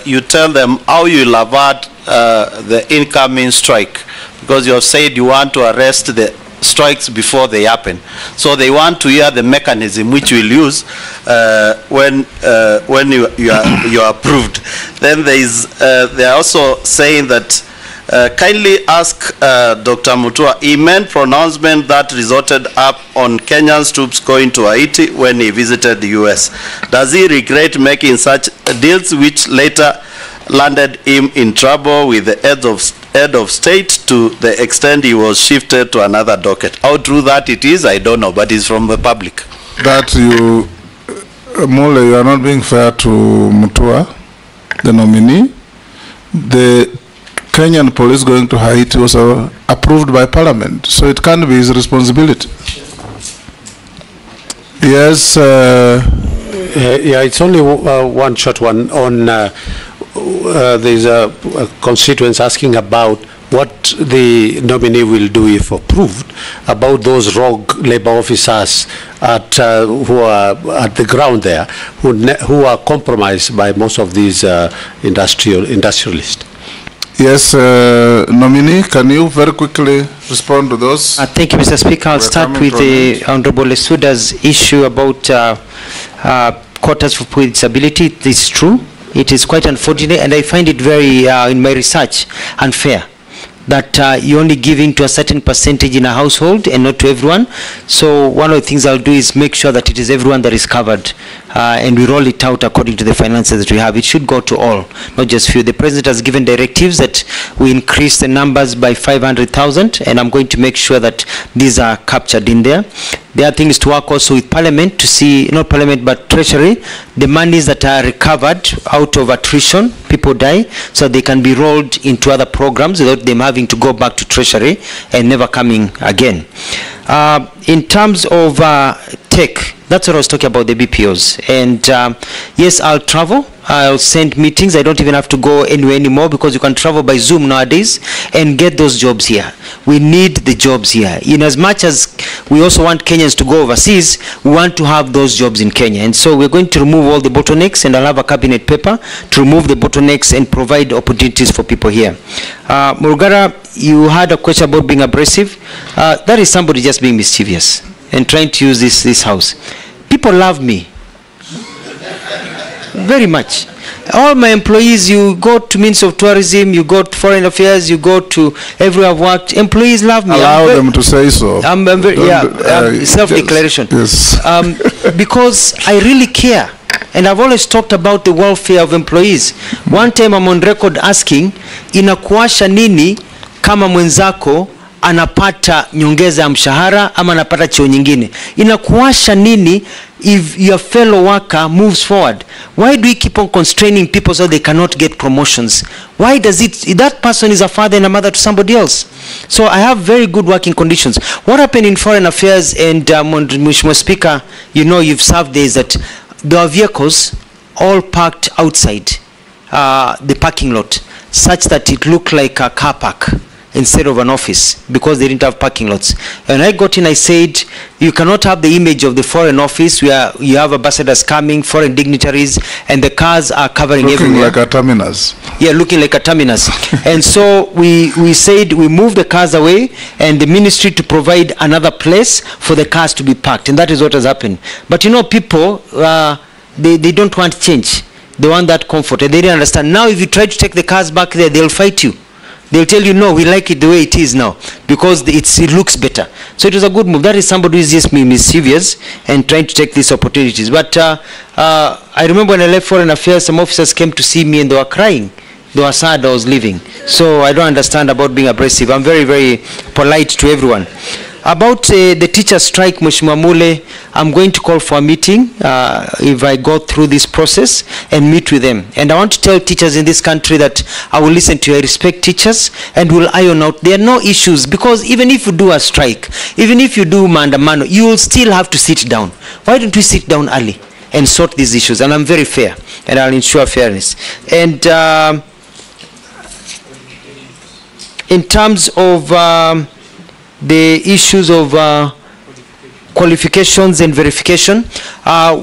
you tell them how you will avert the incoming strike, because you have said you want to arrest the strikes before they happen. So they want to hear the mechanism which you will use when you are approved. Then there is, they are also saying that kindly ask Dr. Mutua, he made pronouncement that resulted up on Kenyan troops going to Haiti when he visited the US. Does he regret making such deals which later landed him in trouble with the head of state to the extent he was shifted to another docket? How true that it is, I don't know, but it's from the public. That you, Mole, you are not being fair to Mutua, the nominee. The Kenyan police going to Haiti was approved by Parliament, so it can't be his responsibility. Yes. Yeah, it's only one short one on. There's a constituents asking about what the nominee will do if approved about those rogue labor officers at who are at the ground there, who are compromised by most of these industrialists. Yes, nominee, can you very quickly respond to those? Thank you, Mr. Speaker. I'll start with the Honorable Lesuda's issue about quotas for people with disability. It is true. It is quite unfortunate, and I find it very, in my research, unfair that you're only giving to a certain percentage in a household and not to everyone. So one of the things I'll do is make sure that it is everyone that is covered, and we roll it out according to the finances that we have. It should go to all, not just few. The President has given directives that we increase the numbers by 500,000, and I'm going to make sure that these are captured in there. The other thing is to work also with Parliament to see, not Parliament but Treasury, the monies that are recovered out of attrition, people die, so they can be rolled into other programs without them having to go back to Treasury and never coming again. In terms of tech, that's what I was talking about, the BPOs. And yes, I'll travel. I'll send meetings. I don't even have to go anywhere anymore because you can travel by Zoom nowadays and get those jobs here. We need the jobs here. In as much as we also want Kenyans to go overseas, we want to have those jobs in Kenya. And so we're going to remove all the bottlenecks, and I'll have a cabinet paper to remove the bottlenecks and provide opportunities for people here. Murugara, you had a question about being abrasive. That is somebody just being mischievous and trying to use this house. People love me very much. All my employees, you go to Ministry of Tourism, you go to Foreign Affairs, you go to everywhere I've worked, employees love me. Allow them to say so. I'm very, self-declaration. Yes. Because I really care. And I've always talked about the welfare of employees. One time I'm on record asking, inakuasha nini kama mwenzako anapata nyongeza ya mshahara ama anapata cheo nyingine? Inakuasha nini if your fellow worker moves forward? Why do we keep on constraining people so they cannot get promotions? Why does it, that person is a father and a mother to somebody else? So I have very good working conditions. What happened in Foreign Affairs, and Mheshimiwa Speaker, you know, you've served there, is that there are vehicles all parked outside the parking lot, such that it looked like a car park instead of an office, because they didn't have parking lots. And I got in, I said, you cannot have the image of the foreign office where you have ambassadors coming, foreign dignitaries, and the cars are covering everywhere. Looking like a terminus. Yeah, looking like a terminus. And so we said we move the cars away, and the ministry to provide another place for the cars to be parked. And that is what has happened. But you know, people, they don't want change. They want that comfort, and they didn't understand. Now if you try to take the cars back there, they'll fight you. They'll tell you, no, we like it the way it is now, because it looks better. So it was a good move. That is somebody who is just mischievous and trying to take these opportunities. But I remember when I left Foreign Affairs, some officers came to see me and they were crying. They were sad I was leaving. So I don't understand about being abrasive. I'm very, very polite to everyone. About the teacher strike, Mheshimiwa Mule, I'm going to call for a meeting if I go through this process and meet with them. And I want to tell teachers in this country that I will listen to you. I respect teachers and will iron out. There are no issues, because even if you do a strike, even if you do maandamano, you will still have to sit down. Why don't we sit down early and sort these issues? And I'm very fair, and I'll ensure fairness. And in terms of the issues of qualifications and verification,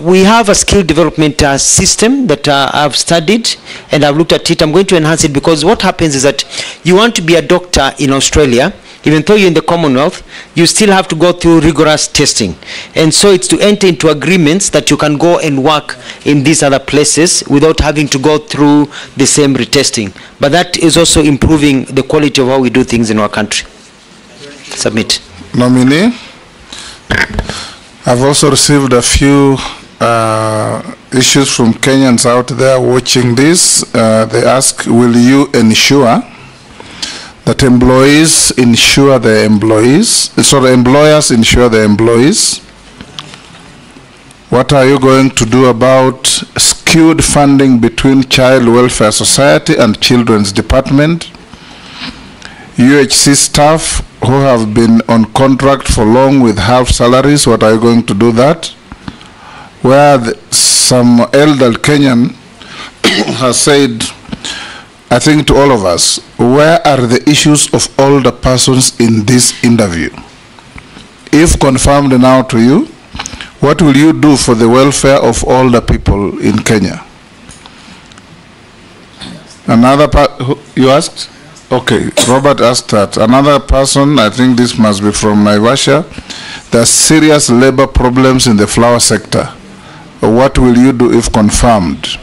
we have a skill development system that I've studied and I've looked at it. I'm going to enhance it, because what happens is that you want to be a doctor in Australia, even though you're in the Commonwealth, you still have to go through rigorous testing. And so it's to enter into agreements that you can go and work in these other places without having to go through the same retesting. But that is also improving the quality of how we do things in our country. Submit. Nominee, I've also received a few issues from Kenyans out there watching this. They ask, will you ensure that employees insure their employees, so employers insure their employees? What are you going to do about skewed funding between Child Welfare Society and Children's Department? UHC staff who have been on contract for long with half salaries, what are you going to do that? Where some elder Kenyan has said, I think to all of us, where are the issues of older persons in this interview? If confirmed now to you, what will you do for the welfare of older people in Kenya? Another part, you asked? Okay, Robert asked that. Another person, I think this must be from Naivasha, there's serious labor problems in the flower sector. What will you do if confirmed?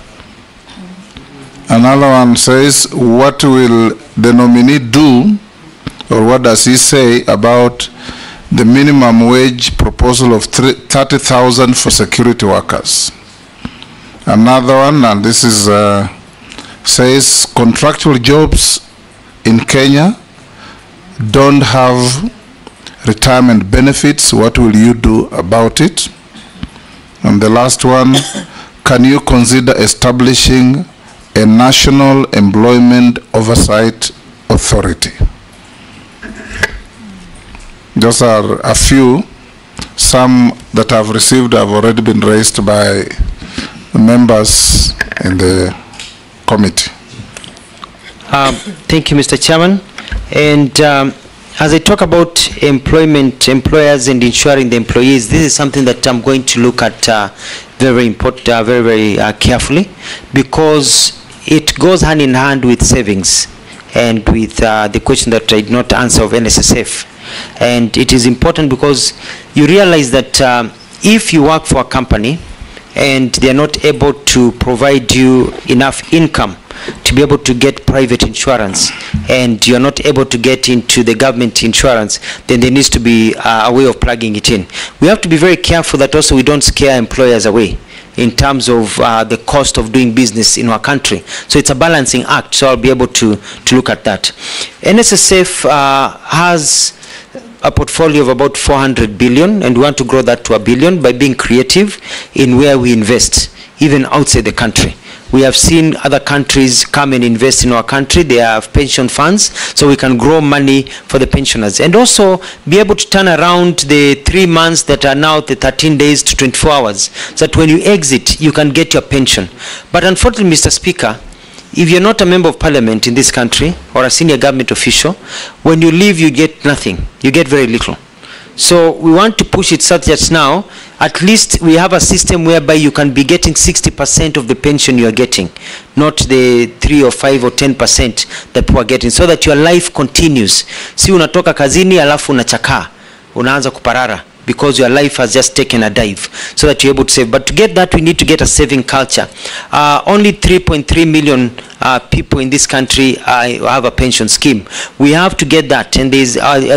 Another one says, what will the nominee do, or what does he say about the minimum wage proposal of 30,000 for security workers? Another one, and this is, says contractual jobs in Kenya don't have retirement benefits. What will you do about it? And the last one, can you consider establishing a national employment oversight authority? Those are a few. Some that I've received have already been raised by the members in the committee. Thank you, Mr. Chairman. And as I talk about employment, employers and ensuring the employees, this is something that I'm going to look at very important, very carefully, because it goes hand in hand with savings and with the question that I did not answer of NSSF. And it is important because you realize that if you work for a company and they are not able to provide you enough income to be able to get private insurance, and you're not able to get into the government insurance, then there needs to be a way of plugging it in. We have to be very careful that also we don't scare employers away in terms of the cost of doing business in our country. So it's a balancing act, so I'll be able to look at that. NSSF has a portfolio of about 400 billion, and we want to grow that to $1 billion by being creative in where we invest, even outside the country. We have seen other countries come and invest in our country. They have pension funds, so we can grow money for the pensioners. And also be able to turn around the 3 months that are now the 13 days to 24 hours, so that when you exit, you can get your pension. But unfortunately, Mr. Speaker, if you're not a member of parliament in this country or a senior government official, when you leave, you get nothing. You get very little. So we want to push it such that now, at least we have a system whereby you can be getting 60% of the pension you are getting, not the 3 or 5 or 10% that we are getting, so that your life continues. Si unatoka kazini alafu unachakaa, unaanza kuparara, because your life has just taken a dive, so that you're able to save. But to get that, we need to get a saving culture. Only 3.3 million people in this country have a pension scheme. We have to get that, and there's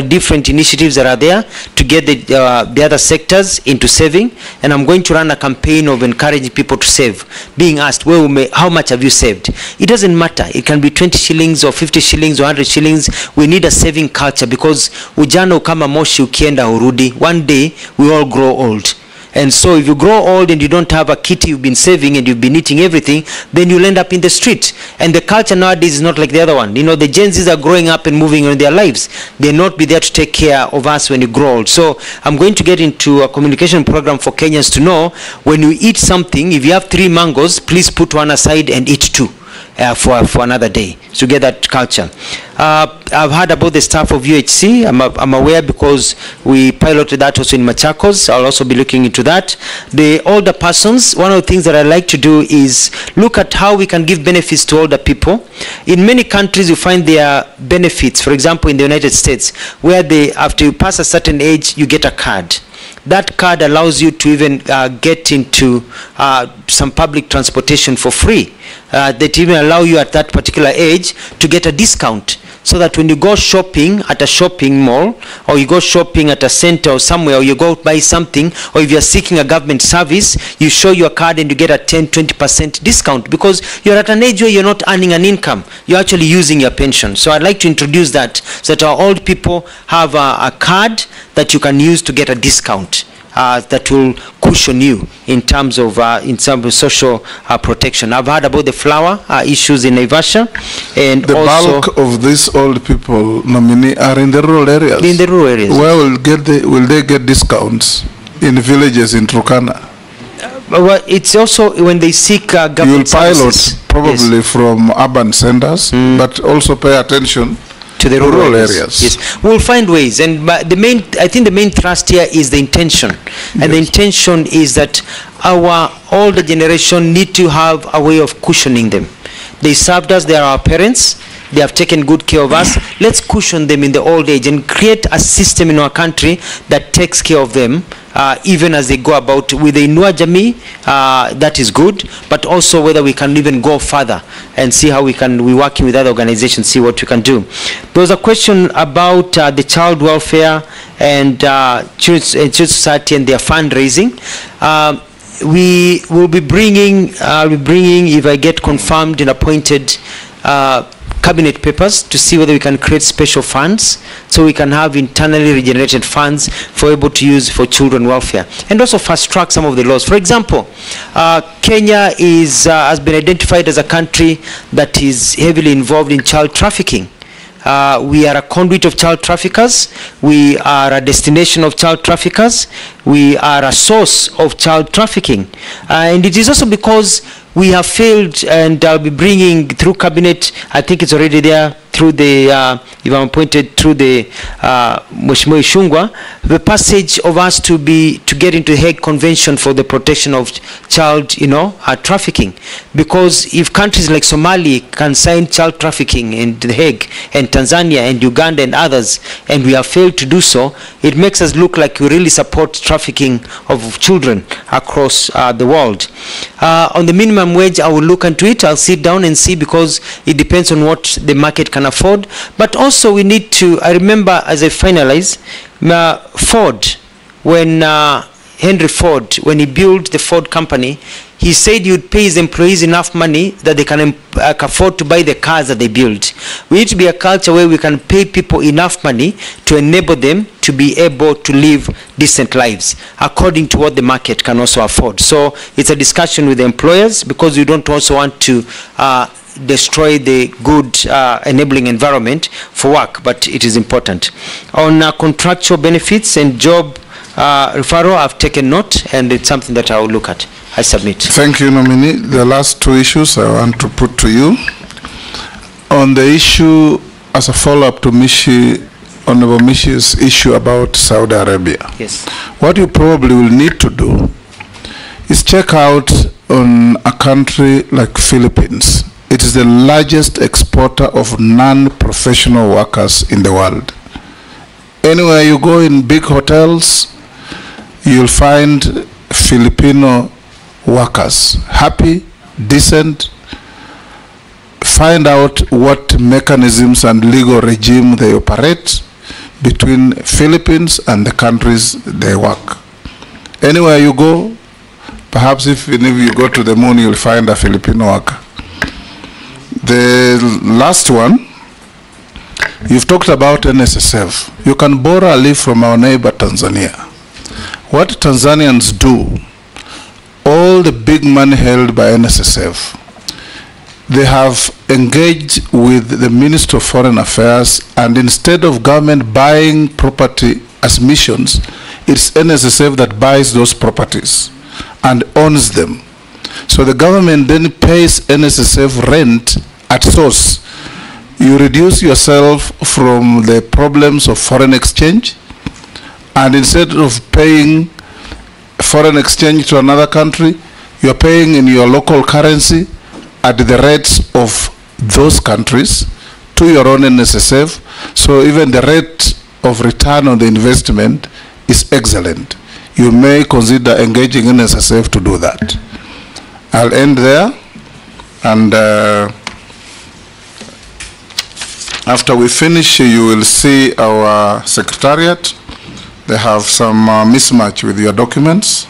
different initiatives that are there to get the other sectors into saving. And I'm going to run a campaign of encouraging people to save, being asked, well, how much have you saved? It doesn't matter. It can be 20 shillings or 50 shillings or 100 shillings. We need a saving culture, because ujana ukama moshi ukienda urudi. One day we all grow old. And so if you grow old and you don't have a kitty you've been saving and you've been eating everything, then you'll end up in the street. And the culture nowadays is not like the other one. You know, the Gen Zs are growing up and moving on in their lives. They'll not be there to take care of us when you grow old. So I'm going to get into a communication program for Kenyans to know, when you eat something, if you have 3 mangoes, please put one aside and eat 2. For another day, to get that culture. I've heard about the staff of UHC. I'm aware, because we piloted that also in Machakos. I'll also be looking into that. The older persons, one of the things that I like to do is look at how we can give benefits to older people. In many countries, you find there are benefits. For example, in the United States, where they, after you pass a certain age, you get a card. That card allows you to even get into some public transportation for free. That even allow you at that particular age to get a discount, so that when you go shopping at a shopping mall, or you go shopping at a center or somewhere, or you go buy something, or if you're seeking a government service, you show your card and you get a 10-20% discount, because you're at an age where you're not earning an income. You're actually using your pension. So I'd like to introduce that, so that our old people have a card that you can use to get a discount. That will cushion you in terms of social protection. I've heard about the flower issues in Naivasha, and the also bulk of these old people, nominee, are in the rural areas. In the rural areas. Where will they get discounts in villages in Turkana? Well, it's also when they seek government services. You'll pilot probably from urban centers, but also pay attention to the rural areas. Yes, we'll find ways, and I think the main thrust here is the intention, and the intention is that our older generation need to have a way of cushioning them. They served us, they are our parents, they have taken good care of us. Let's cushion them in the old age and create a system in our country that takes care of them, even as they go about with the Inua Jamii. That is good, but also whether we can even go further and see how we're working with other organizations, see what we can do. There was a question about the child welfare and Children's Society and their fundraising. We will be bringing, if I get confirmed and appointed, cabinet papers to see whether we can create special funds, so we can have internally regenerated funds for able to use for children welfare, and also fast track some of the laws. For example, Kenya has been identified as a country that is heavily involved in child trafficking. We are a conduit of child traffickers. We are a destination of child traffickers. We are a source of child trafficking. And it is also because we have failed, and I'll be bringing through cabinet, I think it's already there, through the, if I'm appointed through the Mheshimiwa Ishungwa, the passage of us to get into the Hague Convention for the protection of child, trafficking. Because if countries like Somalia can sign child trafficking in the Hague, and Tanzania and Uganda and others, and we have failed to do so, it makes us look like we really support trafficking of children across the world. On the minimum wage, I will look into it. I'll sit down and see, because it depends on what the market can afford. But also we need to, I remember as I finalize, Ford, when Henry Ford, when he built the Ford company, he said he would pay his employees enough money that they can afford to buy the cars that they build. We need to be a culture where we can pay people enough money to enable them to be able to live decent lives according to what the market can also afford. So it's a discussion with the employers, because we don't also want to destroy the good enabling environment for work, but it is important. On contractual benefits and job referral, I've taken note, and it's something that I will look at. I submit. Thank you, nominee. The last two issues I want to put to you. On the issue, as a follow-up to Honorable Mishi's issue about Saudi Arabia. Yes. What you probably will need to do is check out on a country like Philippines. It is the largest exporter of non-professional workers in the world. Anywhere you go in big hotels, you'll find Filipino workers, happy, decent. Find out what mechanisms and legal regime they operate between Philippines and the countries they work. Anywhere you go, perhaps if you go to the moon, you'll find a Filipino worker. The last one, you've talked about NSSF. You can borrow a leaf from our neighbor Tanzania. What Tanzanians do, all the big money held by NSSF, they have engaged with the Ministry of Foreign Affairs, and instead of government buying property as missions, it's NSSF that buys those properties and owns them. So the government then pays NSSF rent at source. You reduce yourself from the problems of foreign exchange, and instead of paying foreign exchange to another country, you're paying in your local currency at the rates of those countries to your own NSSF. So even the rate of return on the investment is excellent. You may consider engaging NSSF to do that. I'll end there, and after we finish, you will see our secretariat. They have some mismatch with your documents,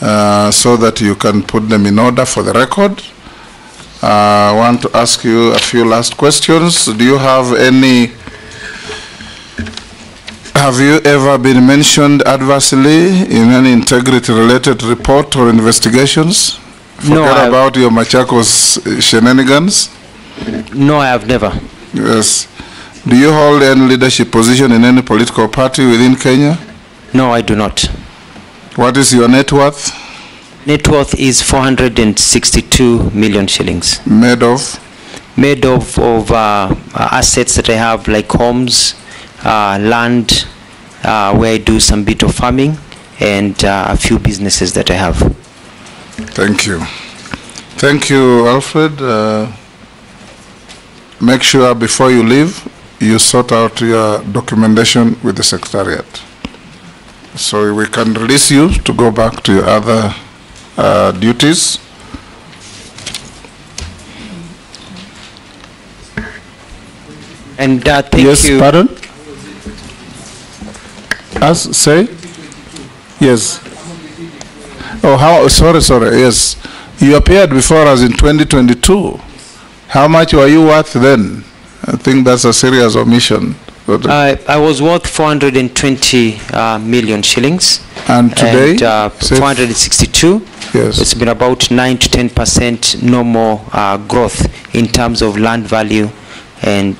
so that you can put them in order for the record. I want to ask you a few last questions. Do you have any, have you ever been mentioned adversely in any integrity-related report or investigations? Forget about your Machakos shenanigans. No, I have never. Yes. Do you hold any leadership position in any political party within Kenya? No, I do not. What is your net worth? Net worth is 462 million shillings. Made of? Made of assets that I have, like homes, land, where I do some bit of farming, and a few businesses that I have. Thank you. Thank you, Alfred. Make sure before you leave, you sort out your documentation with the Secretariat, so we can release you to go back to your other duties. And thank yes, you. Yes, pardon? As say? Yes. Oh, how? Sorry. Yes, you appeared before us in 2022. How much were you worth then? I think that's a serious omission. I was worth 420 million shillings. And today? And, 462. Yes. It's been about 9 to 10% normal growth in terms of land value and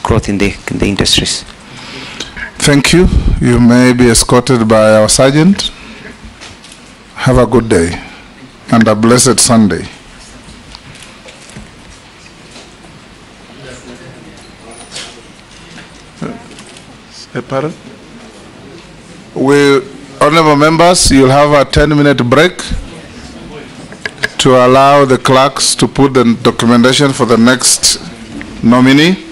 growth in the industries. Thank you. You may be escorted by our sergeant. Have a good day and a blessed Sunday. Honorable members, you'll have a 10-minute break to allow the clerks to put the documentation for the next nominee.